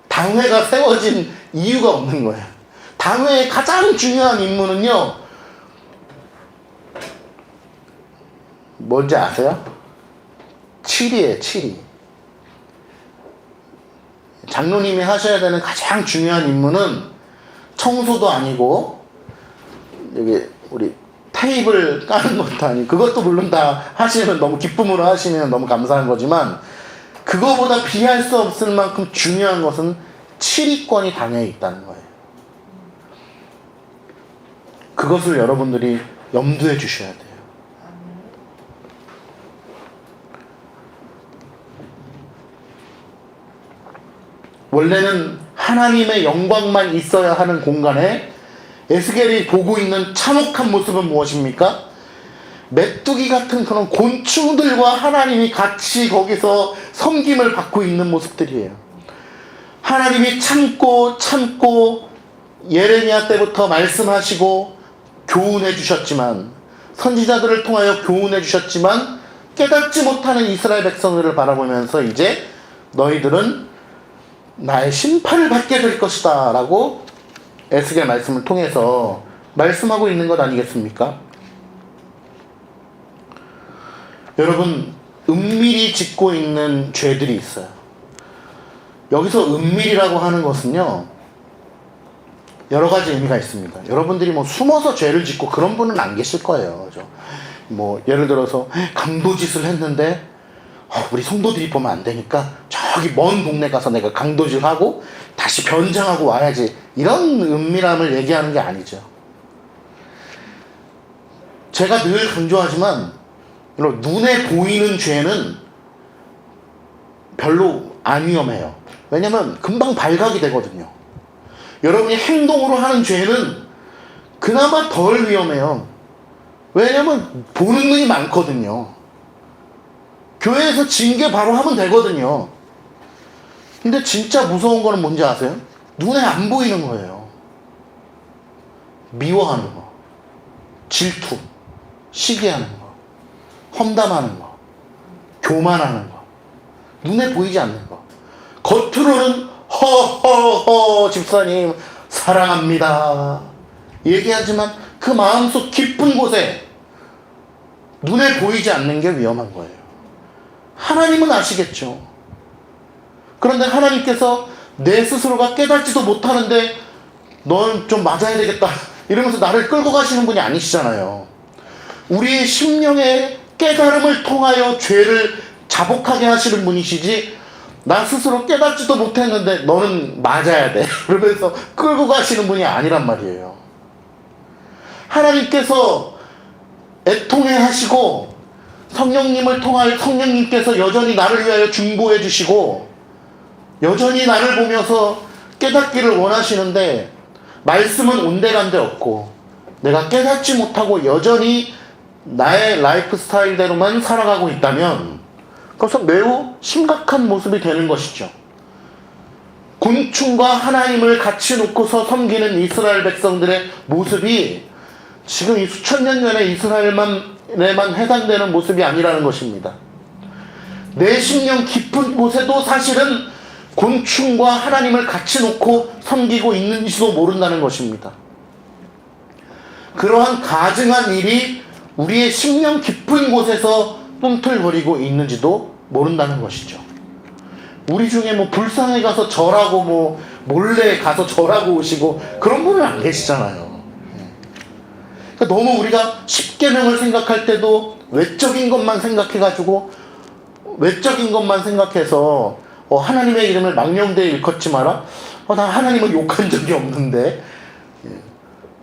당회가 세워진 이유가 없는 거예요. 당회의 가장 중요한 임무는요, 뭔지 아세요? 7위예요, 7위. 장로님이 하셔야 되는 가장 중요한 임무는 청소도 아니고, 여기 우리 테이블 까는 것도 아니고, 그것도 물론 다 하시면 너무 기쁨으로 하시면 너무 감사한 거지만, 그거보다 비할 수 없을 만큼 중요한 것은 7위권이 당해에 있다는 거예요. 그것을 여러분들이 염두에 주셔야 돼요. 원래는 하나님의 영광만 있어야 하는 공간에 에스겔이 보고 있는 참혹한 모습은 무엇입니까? 메뚜기 같은 그런 곤충들과 하나님이 같이 거기서 섬김을 받고 있는 모습들이에요. 하나님이 참고 예레미야 때부터 말씀하시고 교훈해 주셨지만, 선지자들을 통하여 교훈해 주셨지만 깨닫지 못하는 이스라엘 백성들을 바라보면서 이제 너희들은 나의 심판을 받게 될 것이다 라고 에스겔 말씀을 통해서 말씀하고 있는 것 아니겠습니까? 여러분, 은밀히 짓고 있는 죄들이 있어요. 여기서 은밀이라고 하는 것은요, 여러 가지 의미가 있습니다. 여러분들이 뭐 숨어서 죄를 짓고 그런 분은 안 계실 거예요. 그죠? 뭐 예를 들어서 강도짓을 했는데 우리 성도들이 보면 안 되니까 저기 먼 동네 가서 내가 강도질하고 다시 변장하고 와야지, 이런 은밀함을 얘기하는 게 아니죠. 제가 늘 강조하지만 눈에 보이는 죄는 별로 안 위험해요. 왜냐면 금방 발각이 되거든요. 여러분이 행동으로 하는 죄는 그나마 덜 위험해요. 왜냐면 보는 눈이 많거든요. 교회에서 징계 바로 하면 되거든요. 근데 진짜 무서운 거는 뭔지 아세요? 눈에 안 보이는 거예요. 미워하는 거, 질투, 시기하는 거, 험담하는 거, 교만하는 거, 눈에 보이지 않는 거. 겉으로는 허허허 집사님 사랑합니다 얘기하지만 그 마음속 깊은 곳에 눈에 보이지 않는 게 위험한 거예요. 하나님은 아시겠죠. 그런데 하나님께서 내 스스로가 깨닫지도 못하는데 넌 좀 맞아야 되겠다 이러면서 나를 끌고 가시는 분이 아니시잖아요. 우리의 심령의 깨달음을 통하여 죄를 자복하게 하시는 분이시지, 나 스스로 깨닫지도 못했는데 너는 맞아야 돼 그러면서 끌고 가시는 분이 아니란 말이에요. 하나님께서 애통해 하시고 성령님을 통하여 성령님께서 여전히 나를 위하여 중보해 주시고 여전히 나를 보면서 깨닫기를 원하시는데, 말씀은 온데간데 없고 내가 깨닫지 못하고 여전히 나의 라이프 스타일대로만 살아가고 있다면 그것은 매우 심각한 모습이 되는 것이죠. 곤충과 하나님을 같이 놓고서 섬기는 이스라엘 백성들의 모습이 지금 이 수천 년 전의 이스라엘에만 해당되는 모습이 아니라는 것입니다. 내 심령 깊은 곳에도 사실은 곤충과 하나님을 같이 놓고 섬기고 있는지도 모른다는 것입니다. 그러한 가증한 일이 우리의 심령 깊은 곳에서 꿈틀거리고 있는지도 모른다는 것이죠. 우리 중에 뭐 불상에 가서 절하고 뭐 몰래 가서 절하고 오시고 그런 분은 안 계시잖아요. 그러니까 너무 우리가 십계명을 생각할 때도 외적인 것만 생각해가지고 외적인 것만 생각해서 하나님의 이름을 망령되이 일컫지 마라. 나 하나님을 욕한 적이 없는데.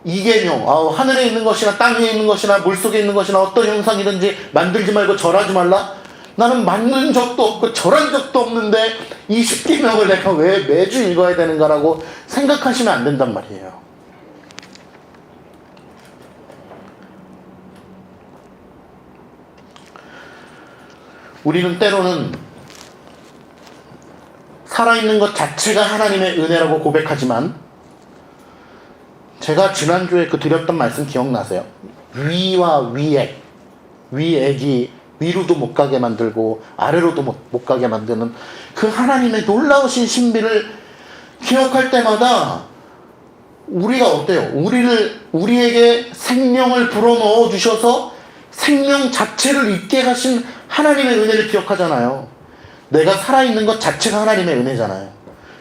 이계명, 하늘에 있는 것이나 땅에 있는 것이나 물속에 있는 것이나 어떤 형상이든지 만들지 말고 절하지 말라. 나는 만든 적도 없고 절한 적도 없는데 이 십계명을 내가 왜 매주 읽어야 되는가라고 생각하시면 안 된단 말이에요. 우리는 때로는 살아있는 것 자체가 하나님의 은혜라고 고백하지만, 제가 지난주에 드렸던 말씀 기억나세요? 위와 위액, 위액이 위로도 못 가게 만들고 아래로도 못 가게 만드는 그 하나님의 놀라우신 신비를 기억할 때마다 우리가 어때요? 우리에게 생명을 불어넣어 주셔서 생명 자체를 있게 하신 하나님의 은혜를 기억하잖아요. 내가 살아있는 것 자체가 하나님의 은혜잖아요.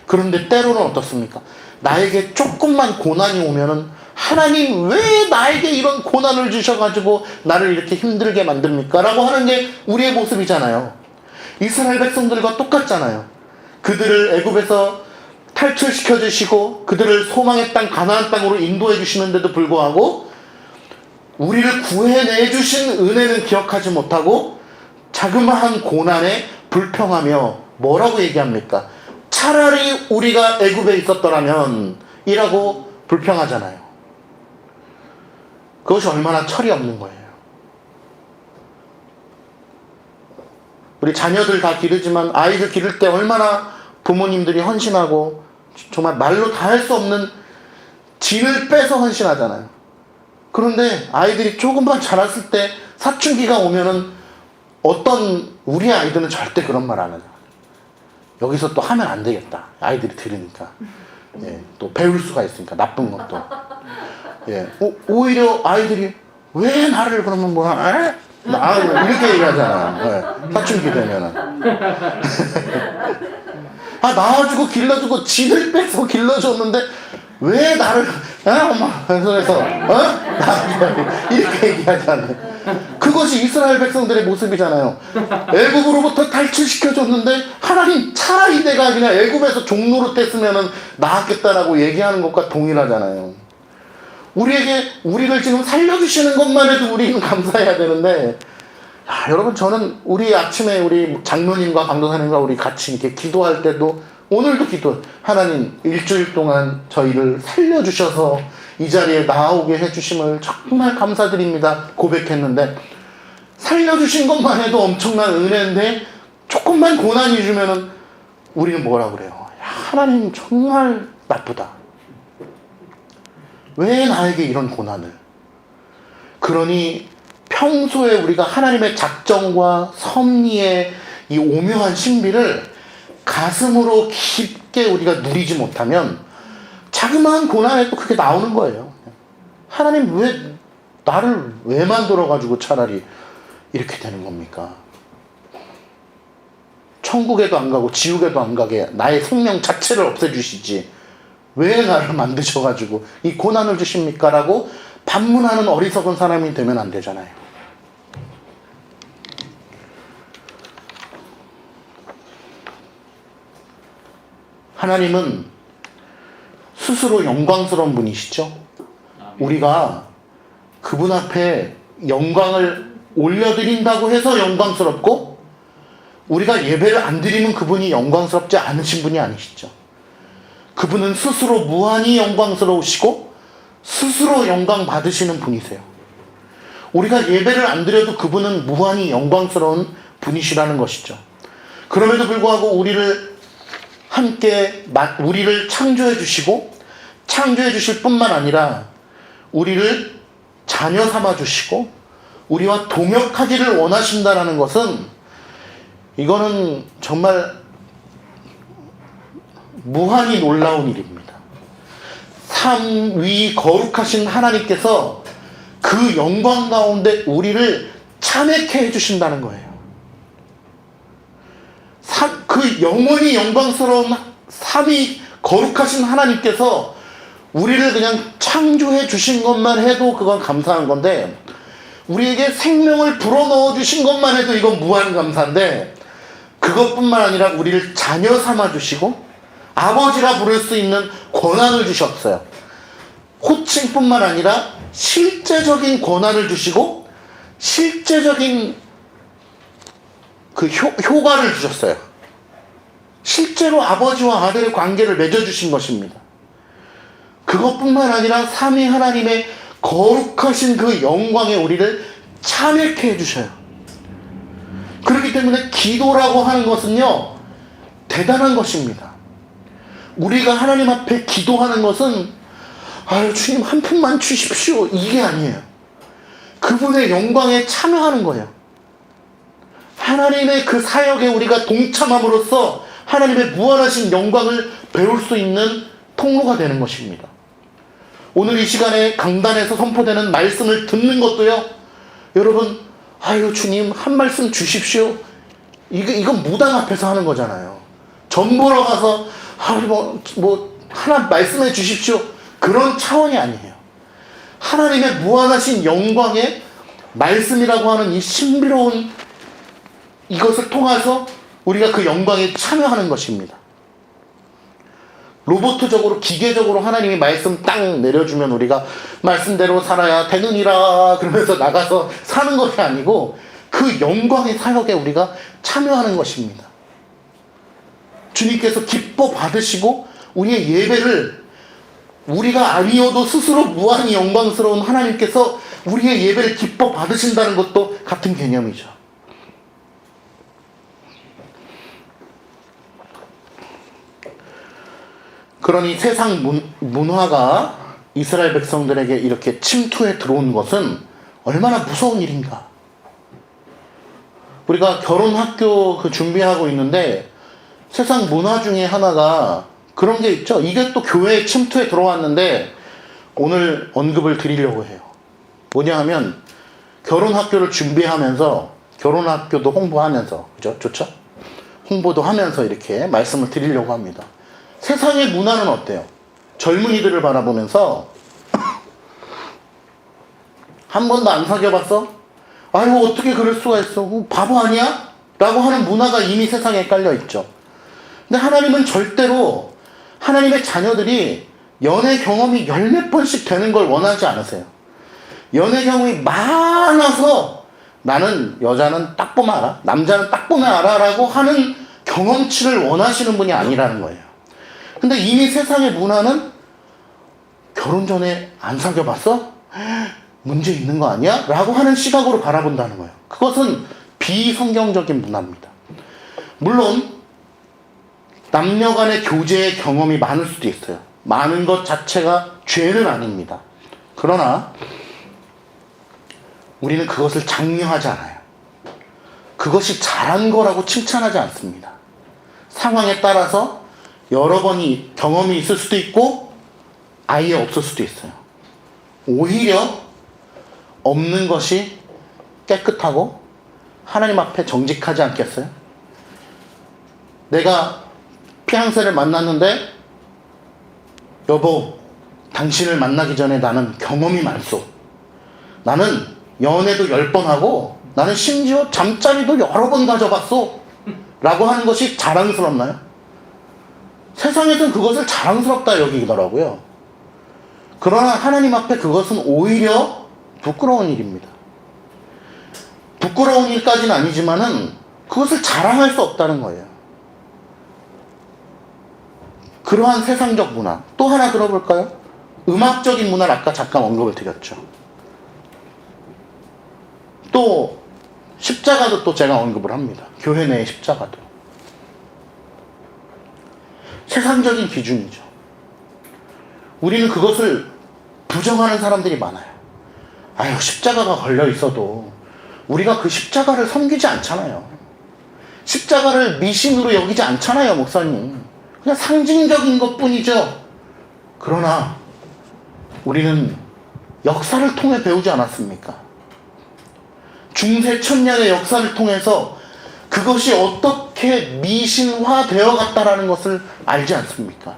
그런데 때로는 어떻습니까? 나에게 조금만 고난이 오면은 하나님 왜 나에게 이런 고난을 주셔가지고 나를 이렇게 힘들게 만듭니까? 라고 하는 게 우리의 모습이잖아요. 이스라엘 백성들과 똑같잖아요. 그들을 애굽에서 탈출시켜 주시고 그들을 소망의 땅 가나안 땅으로 인도해 주시는데도 불구하고 우리를 구해내 주신 은혜는 기억하지 못하고 자그마한 고난에 불평하며 뭐라고 얘기합니까? 차라리 우리가 애굽에 있었더라면 이라고 불평하잖아요. 그것이 얼마나 철이 없는 거예요. 우리 자녀들 다 기르지만 아이들 기를 때 얼마나 부모님들이 헌신하고 정말 말로 다 할 수 없는 진을 빼서 헌신하잖아요. 그런데 아이들이 조금만 자랐을 때 사춘기가 오면은 우리 아이들은 절대 그런 말 안 하죠. 여기서 또 하면 안 되겠다. 아이들이 들으니까. 예, 또 배울 수가 있으니까, 나쁜 것도. 예, 오히려 아이들이 왜 나를 그러면 뭐, 에? 이렇게 얘기하잖아. 예, 사춘기 되면은. 낳아주고 길러주고 지들 빼서 길러줬는데 왜 나를, 엄마. 그래서, 이렇게 얘기하잖아요. 그것이 이스라엘 백성들의 모습이잖아요. 애굽으로부터 탈출시켜줬는데 하나님 차라리 내가 그냥 애굽에서 종노릇 했으면 나았겠다라고 얘기하는 것과 동일하잖아요. 우리를 지금 살려주시는 것만 해도 우리는 감사해야 되는데, 여러분, 저는 우리 아침에 우리 장로님과 강도사님과 우리 같이 이렇게 기도할 때도, 오늘도 하나님 일주일 동안 저희를 살려주셔서 이 자리에 나오게 해주심을 정말 감사드립니다 고백했는데, 살려주신 것만 해도 엄청난 은혜인데 조금만 고난이 주면은 우리는 뭐라 그래요? 하나님 정말 나쁘다. 왜 나에게 이런 고난을? 그러니 평소에 우리가 하나님의 작정과 섭리의 이 오묘한 신비를 가슴으로 깊게 우리가 누리지 못하면 자그마한 고난에 또 그게 나오는 거예요. 하나님 나를 왜 만들어가지고 차라리 이렇게 되는 겁니까? 천국에도 안 가고 지옥에도 안 가게 나의 생명 자체를 없애주시지 왜 나를 만드셔가지고 이 고난을 주십니까? 라고 반문하는 어리석은 사람이 되면 안 되잖아요. 하나님은 스스로 영광스러운 분이시죠. 우리가 그분 앞에 영광을 올려드린다고 해서 영광스럽고, 우리가 예배를 안 드리면 그분이 영광스럽지 않으신 분이 아니시죠. 그분은 스스로 무한히 영광스러우시고 스스로 영광 받으시는 분이세요. 우리가 예배를 안 드려도 그분은 무한히 영광스러운 분이시라는 것이죠. 그럼에도 불구하고 우리를 창조해 주시고, 창조해 주실 뿐만 아니라 우리를 자녀 삼아 주시고 우리와 동역하기를 원하신다는 것은, 이거는 정말 무한히 놀라운 일입니다. 삼위 거룩하신 하나님께서 그 영광 가운데 우리를 참회케 해주신다는 거예요. 그 영원히 영광스러운 삼위 거룩하신 하나님께서 우리를 그냥 창조해 주신 것만 해도 그건 감사한 건데, 우리에게 생명을 불어넣어 주신 것만 해도 이건 무한 감사인데, 그것뿐만 아니라 우리를 자녀 삼아 주시고 아버지라 부를 수 있는 권한을 주셨어요. 호칭뿐만 아니라 실제적인 권한을 주시고 실제적인 그 효과를 주셨어요. 실제로 아버지와 아들의 관계를 맺어주신 것입니다. 그것뿐만 아니라 삼위 하나님의 거룩하신 그 영광에 우리를 참여케 해주셔요. 그렇기 때문에 기도라고 하는 것은요, 대단한 것입니다. 우리가 하나님 앞에 기도하는 것은 주님 한 푼만 주십시오 이게 아니에요. 그분의 영광에 참여하는 거예요. 하나님의 그 사역에 우리가 동참함으로써 하나님의 무한하신 영광을 배울 수 있는 통로가 되는 것입니다. 오늘 이 시간에 강단에서 선포되는 말씀을 듣는 것도요, 여러분, 주님 한 말씀 주십시오. 이건 무당 앞에서 하는 거잖아요. 전 보러 가서 하나 말씀해 주십시오. 그런 차원이 아니에요. 하나님의 무한하신 영광의 말씀이라고 하는 이 신비로운 이것을 통해서 우리가 그 영광에 참여하는 것입니다. 로봇적으로 기계적으로 하나님이 말씀 딱 내려주면 우리가 말씀대로 살아야 되느니라 그러면서 나가서 사는 것이 아니고, 그 영광의 사역에 우리가 참여하는 것입니다. 주님께서 기뻐 받으시고 우리의 예배를, 우리가 아니어도 스스로 무한히 영광스러운 하나님께서 우리의 예배를 기뻐 받으신다는 것도 같은 개념이죠. 그러니 세상 문화가 이스라엘 백성들에게 이렇게 침투해 들어온 것은 얼마나 무서운 일인가. 우리가 결혼 학교 준비하고 있는데 세상 문화 중에 하나가 그런 게 있죠. 이게 또 교회에 침투해 들어왔는데 오늘 언급을 드리려고 해요. 뭐냐 하면 결혼학교를 준비하면서 결혼학교도 홍보하면서 그죠? 좋죠? 홍보도 하면서 이렇게 말씀을 드리려고 합니다. 세상의 문화는 어때요? 젊은이들을 바라보면서 한 번도 안 사귀어봤어? 아유 어떻게 그럴 수가 있어? 바보 아니야? 라고 하는 문화가 이미 세상에 깔려있죠. 근데 하나님은 절대로 하나님의 자녀들이 연애 경험이 열 몇 번씩 되는 걸 원하지 않으세요. 연애 경험이 많아서 나는 여자는 딱 보면 알아, 남자는 딱 보면 알아 라고 하는 경험치를 원하시는 분이 아니라는 거예요. 근데 이미 세상의 문화는 결혼 전에 안 사귀어봤어? 문제 있는 거 아니야? 라고 하는 시각으로 바라본다는 거예요. 그것은 비성경적인 문화입니다. 물론 남녀 간의 교제의 경험이 많을 수도 있어요. 많은 것 자체가 죄는 아닙니다. 그러나 우리는 그것을 장려하지 않아요. 그것이 잘한 거라고 칭찬하지 않습니다. 상황에 따라서 여러 번이 경험이 있을 수도 있고 아예 없을 수도 있어요. 오히려 없는 것이 깨끗하고 하나님 앞에 정직하지 않겠어요? 내가 피앙세를 만났는데 여보, 당신을 만나기 전에 나는 경험이 많소. 나는 연애도 10번 하고 나는 심지어 잠자리도 여러 번 가져봤소. 라고 하는 것이 자랑스럽나요? 세상에서는 그것을 자랑스럽다 여기더라고요. 그러나 하나님 앞에 그것은 오히려 부끄러운 일입니다. 부끄러운 일까지는 아니지만은 그것을 자랑할 수 없다는 거예요. 그러한 세상적 문화. 또 하나 들어볼까요? 음악적인 문화를 아까 잠깐 언급을 드렸죠. 또 십자가도 또 제가 언급을 합니다. 교회 내의 십자가도. 세상적인 기준이죠. 우리는 그것을 부정하는 사람들이 많아요. 아유, 십자가가 걸려 있어도 우리가 그 십자가를 섬기지 않잖아요. 십자가를 미신으로 여기지 않잖아요, 목사님. 그냥 상징적인 것뿐이죠. 그러나 우리는 역사를 통해 배우지 않았습니까? 중세 천년의 역사를 통해서 그것이 어떻게 미신화되어 갔다라는 것을 알지 않습니까?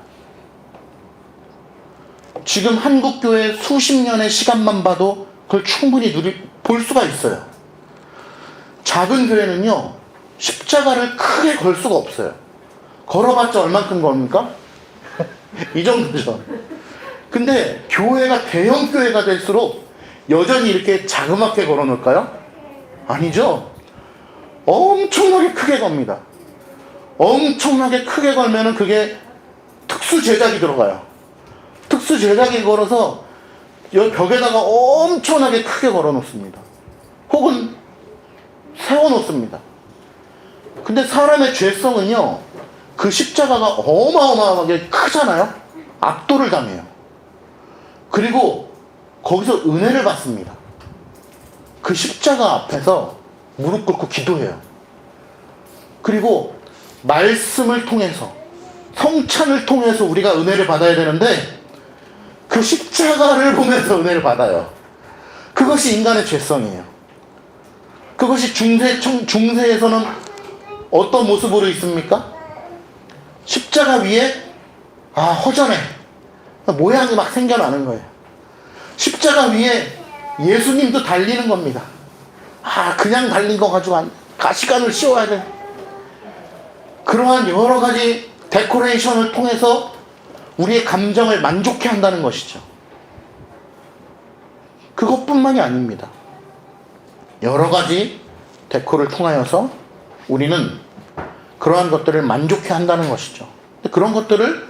지금 한국교회 수십 년의 시간만 봐도 그걸 충분히 볼 수가 있어요. 작은 교회는요, 십자가를 크게 걸 수가 없어요. 걸어봤자 얼만큼 겁니까? 이 정도죠. 근데 교회가 대형 교회가 될수록 여전히 이렇게 자그맣게 걸어 놓을까요? 아니죠. 엄청나게 크게 겁니다. 엄청나게 크게 걸면은 그게 특수 제작이 들어가요. 특수 제작이 걸어서 여기 벽에다가 엄청나게 크게 걸어 놓습니다. 혹은 세워 놓습니다. 근데 사람의 죄성은요, 그 십자가가 어마어마하게 크잖아요. 압도를 당해요. 그리고 거기서 은혜를 받습니다. 그 십자가 앞에서 무릎 꿇고 기도해요. 그리고 말씀을 통해서, 성찬을 통해서 우리가 은혜를 받아야 되는데 그 십자가를 보면서 은혜를 받아요. 그것이 인간의 죄성이에요. 그것이 중세에서는 어떤 모습으로 있습니까? 십자가 위에 허전해. 모양이 막 생겨나는 거예요. 십자가 위에 예수님도 달리는 겁니다. 그냥 달린 거 가지고 가시관을 씌워야 돼. 그러한 여러 가지 데코레이션을 통해서 우리의 감정을 만족해 한다는 것이죠. 그것뿐만이 아닙니다. 여러 가지 데코를 통하여서 우리는 그러한 것들을 만족해 한다는 것이죠. 근데 그런 것들을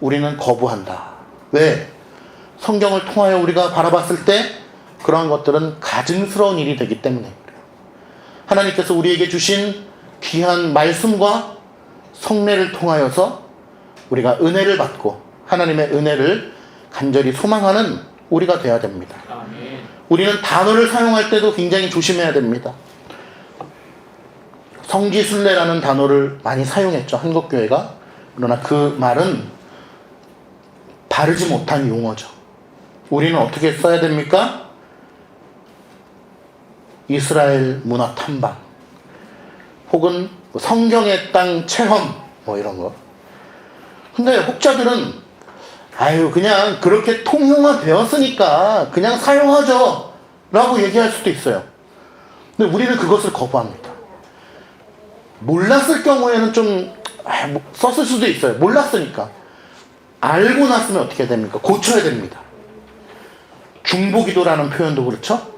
우리는 거부한다. 왜? 성경을 통하여 우리가 바라봤을 때 그러한 것들은 가증스러운 일이 되기 때문에 그래요. 하나님께서 우리에게 주신 귀한 말씀과 성례를 통하여서 우리가 은혜를 받고 하나님의 은혜를 간절히 소망하는 우리가 되어야 됩니다. 우리는 단어를 사용할 때도 굉장히 조심해야 됩니다. 성지순례라는 단어를 많이 사용했죠, 한국교회가. 그러나 그 말은 바르지 못한 용어죠. 우리는 어떻게 써야 됩니까? 이스라엘 문화 탐방, 혹은 성경의 땅 체험, 이런 거. 근데 혹자들은 그냥 그렇게 통용화 되었으니까 그냥 사용하죠 라고 얘기할 수도 있어요. 근데 우리는 그것을 거부합니다. 몰랐을 경우에는 좀 썼을 수도 있어요. 몰랐으니까. 알고 났으면 어떻게 됩니까? 고쳐야 됩니다. 중보기도라는 표현도 그렇죠?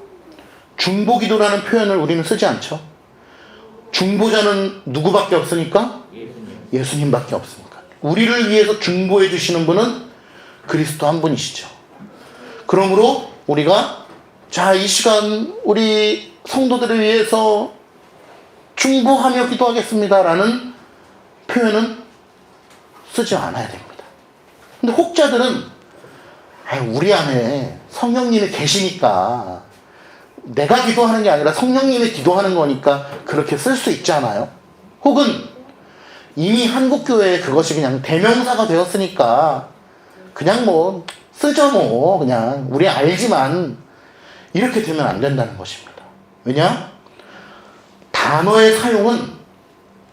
중보기도라는 표현을 우리는 쓰지 않죠. 중보자는 누구밖에 없으니까? 예수님밖에 없으니까. 우리를 위해서 중보해 주시는 분은 그리스도 한 분이시죠. 그러므로 우리가 이 시간 우리 성도들을 위해서 중보하며 기도하겠습니다 라는 표현은 쓰지 않아야 됩니다. 근데 혹자들은 우리 안에 성령님이 계시니까, 내가 기도하는 게 아니라 성령님이 기도하는 거니까 그렇게 쓸 수 있잖아요. 혹은 이미 한국교회에 그것이 그냥 대명사가 되었으니까 그냥 쓰죠 그냥 우리 알지만, 이렇게 되면 안 된다는 것입니다. 왜냐? 단어의 사용은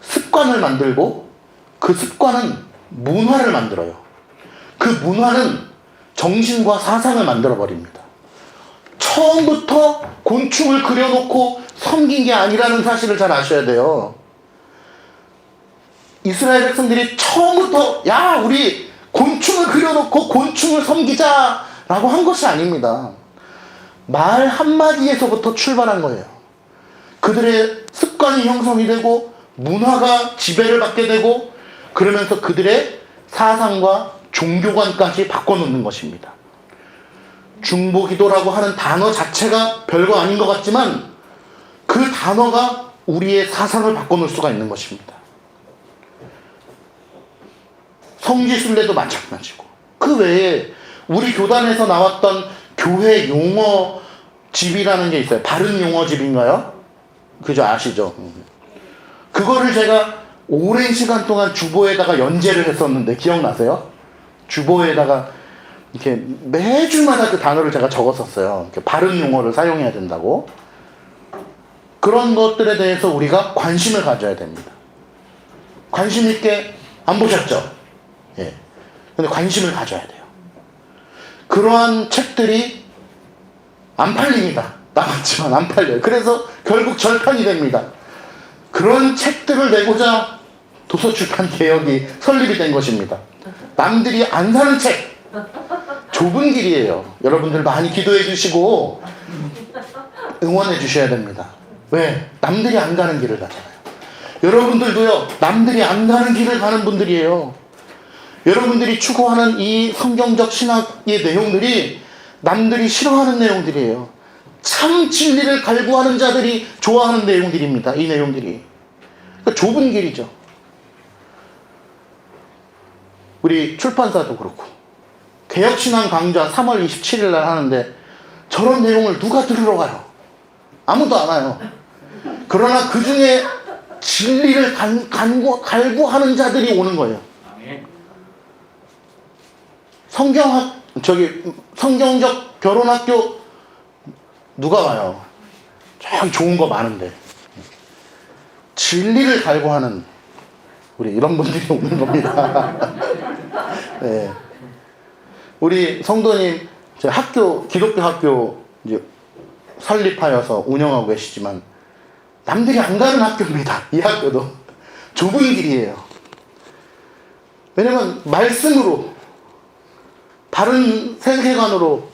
습관을 만들고 그 습관은 문화를 만들어요. 그 문화는 정신과 사상을 만들어버립니다. 처음부터 곤충을 그려놓고 섬긴 게 아니라는 사실을 잘 아셔야 돼요. 이스라엘 백성들이 처음부터 우리 곤충을 그려놓고 곤충을 섬기자라고 한 것이 아닙니다. 말 한마디에서부터 출발한 거예요. 그들의 습관이 형성이 되고 문화가 지배를 받게 되고, 그러면서 그들의 사상과 종교관까지 바꿔놓는 것입니다. 중보기도라고 하는 단어 자체가 별거 아닌 것 같지만 그 단어가 우리의 사상을 바꿔놓을 수가 있는 것입니다. 성지순례도 마찬가지고, 그 외에 우리 교단에서 나왔던 교회 용어집이라는 게 있어요. 바른 용어집인가요? 그죠? 아시죠? 그거를 제가 오랜 시간 동안 주보에다가 연재를 했었는데 기억나세요? 주보에다가 이렇게 매주마다 그 단어를 제가 적었었어요. 이렇게 바른 용어를 사용해야 된다고. 그런 것들에 대해서 우리가 관심을 가져야 됩니다. 관심 있게 안 보셨죠? 예. 근데 관심을 가져야 돼요. 그러한 책들이 안 팔립니다. 나왔지만 안 팔려요. 그래서 결국 절판이 됩니다. 그런 책들을 내고자 도서출판 개혁이 설립이 된 것입니다. 남들이 안 사는 책, 좁은 길이에요. 여러분들 많이 기도해 주시고 응원해 주셔야 됩니다. 왜? 남들이 안 가는 길을 가잖아요. 여러분들도요, 남들이 안 가는 길을 가는 분들이에요. 여러분들이 추구하는 이 성경적 신학의 내용들이 남들이 싫어하는 내용들이에요. 참 진리를 갈구하는 자들이 좋아하는 내용들입니다. 이 내용들이. 그러니까 좁은 길이죠. 우리 출판사도 그렇고, 개혁신앙 강좌 3월 27일 날 하는데 저런 내용을 누가 들으러 가요? 아무도 안 와요. 그러나 그 중에 진리를 갈구하는 자들이 오는 거예요. 성경적 결혼학교 누가 와요? 저기 좋은 거 많은데. 진리를 갈구하는 우리 이런 분들이 오는 겁니다. 네. 우리 성도님 기독교 학교 이제 설립하여서 운영하고 계시지만 남들이 안 가는 학교입니다. 이 학교도 좁은 길이에요. 왜냐면 말씀으로 바른 세계관으로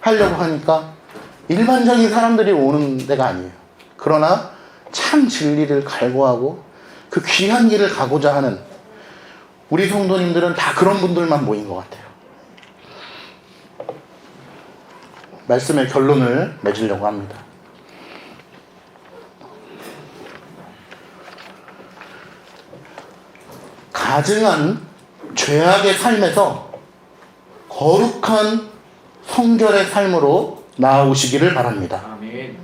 하려고 하니까 일반적인 사람들이 오는 데가 아니에요. 그러나 참 진리를 갈구하고 그 귀한 길을 가고자 하는 우리 성도님들은 다 그런 분들만 모인 것 같아요. 말씀의 결론을 맺으려고 합니다. 가증한 죄악의 삶에서 거룩한 성결의 삶으로 나아오시기를 바랍니다. 아멘.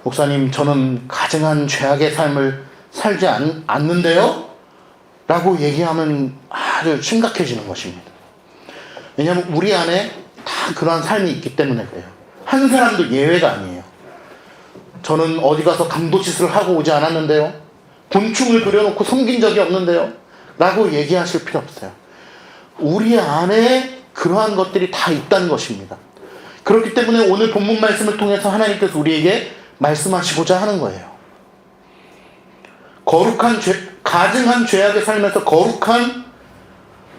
목사님, 저는 가증한 죄악의 삶을 살지 않는데요? 라고 얘기하면 아주 심각해지는 것입니다. 왜냐하면 우리 안에 다 그러한 삶이 있기 때문에 그래요. 한 사람도 예외가 아니에요. 저는 어디 가서 강도짓을 하고 오지 않았는데요? 곤충을 그려놓고 섬긴 적이 없는데요? 라고 얘기하실 필요 없어요. 우리 안에 그러한 것들이 다 있다는 것입니다. 그렇기 때문에 오늘 본문 말씀을 통해서 하나님께서 우리에게 말씀하시고자 하는 거예요. 가증한 죄악의 삶에서 거룩한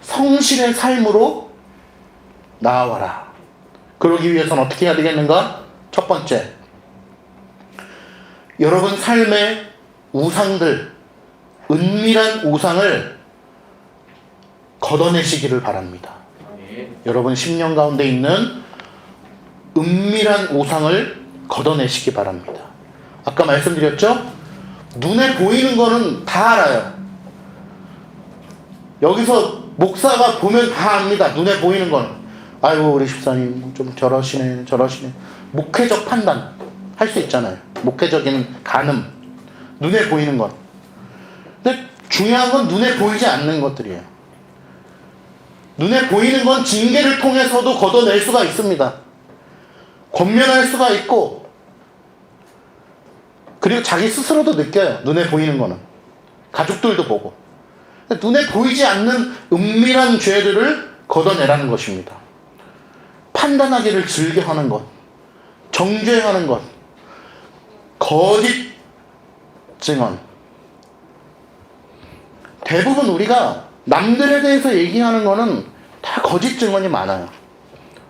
성실의 삶으로 나아와라. 그러기 위해서는 어떻게 해야 되겠는가? 첫 번째, 여러분 삶의 우상들, 은밀한 우상을 걷어내시기를 바랍니다. 여러분 심령 가운데 있는 은밀한 우상을 걷어내시기 바랍니다. 아까 말씀드렸죠? 눈에 보이는 거는 다 알아요. 여기서 목사가 보면 다 압니다. 눈에 보이는 거는. 아이고 우리 집사님 좀 저러시네. 목회적 판단 할 수 있잖아요. 목회적인 가늠, 눈에 보이는 것. 근데 중요한 건 눈에 보이지 않는 것들이에요. 눈에 보이는 건 징계를 통해서도 걷어낼 수가 있습니다. 권면할 수가 있고, 그리고 자기 스스로도 느껴요. 눈에 보이는 거는. 가족들도 보고. 눈에 보이지 않는 은밀한 죄들을 걷어내라는 것입니다. 판단하기를 즐겨하는 것, 정죄하는 것, 거짓 증언. 대부분 우리가 남들에 대해서 얘기하는 거는 다 거짓 증언이 많아요.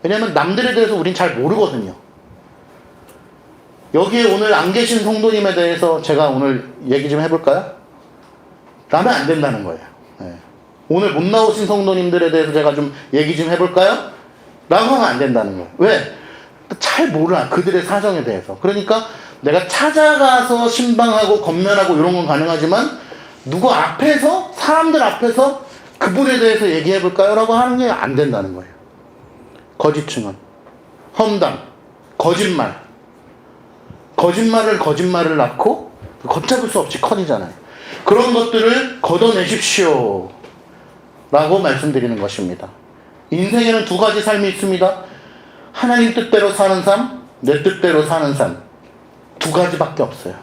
왜냐하면 남들에 대해서 우린 잘 모르거든요. 여기에 오늘 안 계신 성도님에 대해서 제가 오늘 얘기 좀 해볼까요? 라면 안 된다는 거예요. 네. 오늘 못 나오신 성도님들에 대해서 제가 좀 얘기 좀 해볼까요? 라고 하면 안 된다는 거예요. 왜? 잘 몰라. 그들의 사정에 대해서. 그러니까 내가 찾아가서 신방하고 권면하고 이런 건 가능하지만 누구 앞에서, 사람들 앞에서 그분에 대해서 얘기해볼까요? 라고 하는 게 안 된다는 거예요. 거짓 증언, 험담, 거짓말. 거짓말을 낳고 걷잡을 수 없이 커지잖아요. 그런 것들을 걷어내십시오. 라고 말씀드리는 것입니다. 인생에는 두 가지 삶이 있습니다. 하나님 뜻대로 사는 삶, 내 뜻대로 사는 삶. 두 가지밖에 없어요.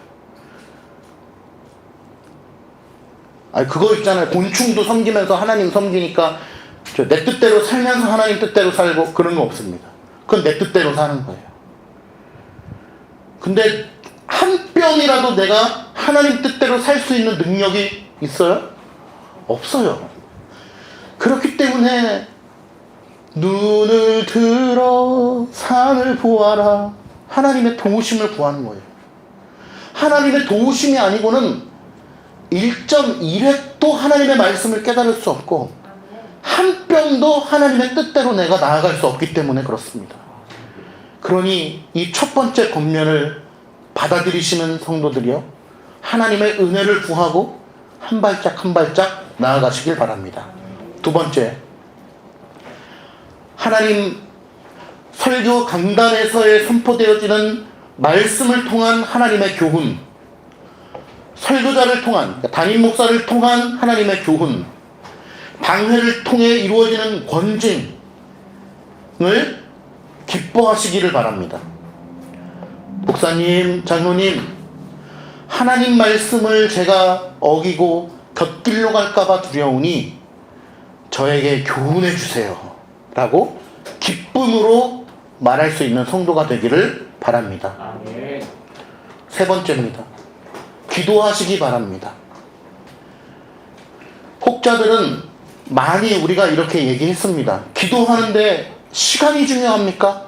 그거 있잖아요. 곤충도 섬기면서 하나님 섬기니까 내 뜻대로 살면서 하나님 뜻대로 살고 그런 거 없습니다. 그건 내 뜻대로 사는 거예요. 근데 한 뼘이라도 내가 하나님 뜻대로 살 수 있는 능력이 있어요? 없어요. 그렇기 때문에 눈을 들어 산을 보아라. 하나님의 도우심을 구하는 거예요. 하나님의 도우심이 아니고는 1.1획도 하나님의 말씀을 깨달을 수 없고 한 뼘도 하나님의 뜻대로 내가 나아갈 수 없기 때문에 그렇습니다. 그러니 이 첫 번째 권면을 받아들이시는 성도들이요, 하나님의 은혜를 구하고 한 발짝 한 발짝 나아가시길 바랍니다. 두 번째, 하나님 설교 강단에서의 선포되어지는 말씀을 통한 하나님의 교훈, 설교자를 통한, 담임 목사를 통한 하나님의 교훈, 방회를 통해 이루어지는 권징을 기뻐하시기를 바랍니다. 목사님, 장로님, 하나님 말씀을 제가 어기고 곁길로 갈까봐 두려우니 저에게 교훈해 주세요. 라고 기쁨으로 말할 수 있는 성도가 되기를 바랍니다. 세 번째입니다. 기도하시기 바랍니다. 혹자들은 많이 우리가 이렇게 얘기했습니다. 기도하는데 시간이 중요합니까?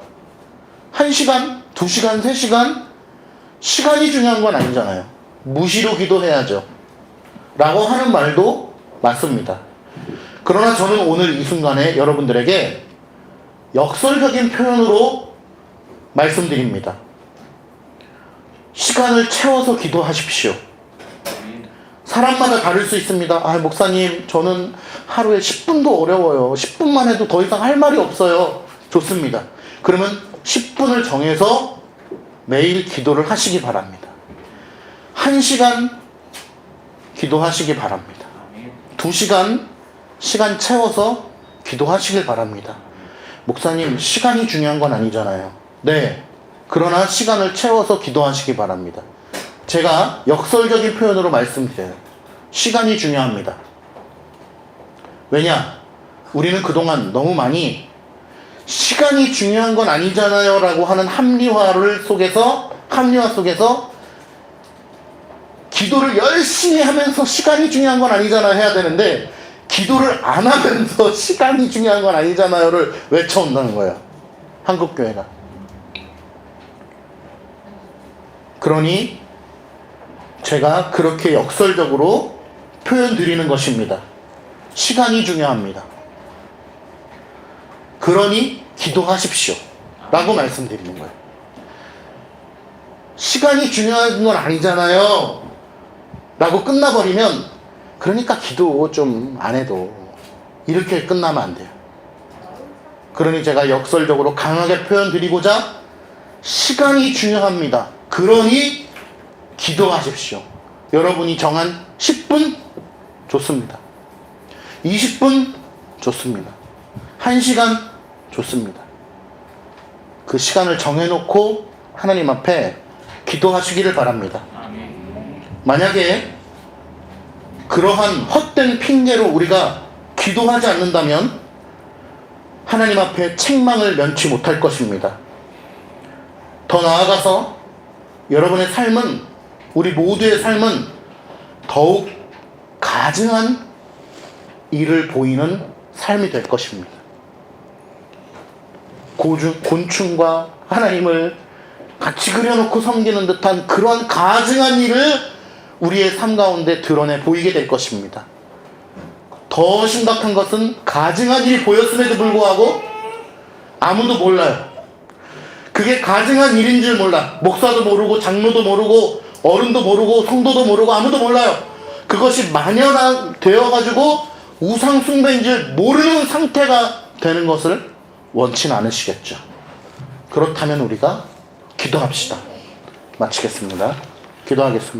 1시간, 2시간, 3시간? 시간이 중요한 건 아니잖아요. 무시로 기도해야죠. 라고 하는 말도 맞습니다. 그러나 저는 오늘 이 순간에 여러분들에게 역설적인 표현으로 말씀드립니다. 시간을 채워서 기도하십시오. 사람마다 다를 수 있습니다. 목사님, 저는 하루에 10분도 어려워요. 10분만 해도 더 이상 할 말이 없어요. 좋습니다. 그러면 10분을 정해서 매일 기도를 하시기 바랍니다. 1시간 기도하시기 바랍니다. 2시간 시간 채워서 기도하시길 바랍니다. 목사님, 시간이 중요한 건 아니잖아요. 네. 그러나 시간을 채워서 기도하시기 바랍니다. 제가 역설적인 표현으로 말씀드려요. 시간이 중요합니다. 왜냐? 우리는 그동안 너무 많이 시간이 중요한 건 아니잖아요 라고 하는 합리화 속에서 기도를 열심히 하면서 시간이 중요한 건 아니잖아요 해야 되는데, 기도를 안 하면서 시간이 중요한 건 아니잖아요를 외쳐온다는 거예요. 한국교회가. 그러니 제가 그렇게 역설적으로 표현 드리는 것입니다. 시간이 중요합니다. 그러니 기도하십시오 라고 말씀드리는 거예요. 시간이 중요한 건 아니잖아요 라고 끝나버리면, 그러니까 기도 좀 안 해도, 이렇게 끝나면 안 돼요. 그러니 제가 역설적으로 강하게 표현 드리고자, 시간이 중요합니다. 그러니 기도하십시오. 여러분이 정한 10분 좋습니다. 20분 좋습니다. 1시간 좋습니다. 그 시간을 정해놓고 하나님 앞에 기도하시기를 바랍니다. 만약에 그러한 헛된 핑계로 우리가 기도하지 않는다면 하나님 앞에 책망을 면치 못할 것입니다. 더 나아가서 여러분의 삶은, 우리 모두의 삶은 더욱 가증한 일을 보이는 삶이 될 것입니다. 곤충과 하나님을 같이 그려놓고 섬기는 듯한 그러한 가증한 일을 우리의 삶 가운데 드러내 보이게 될 것입니다. 더 심각한 것은 가증한 일이 보였음에도 불구하고 아무도 몰라요. 그게 가증한 일인 줄 몰라. 목사도 모르고 장로도 모르고 어른도 모르고 성도도 모르고 아무도 몰라요. 그것이 만연되어가지고 우상 숭배인 줄 모르는 상태가 되는 것을 원치는 않으시겠죠. 그렇다면 우리가 기도합시다. 마치겠습니다. 기도하겠습니다.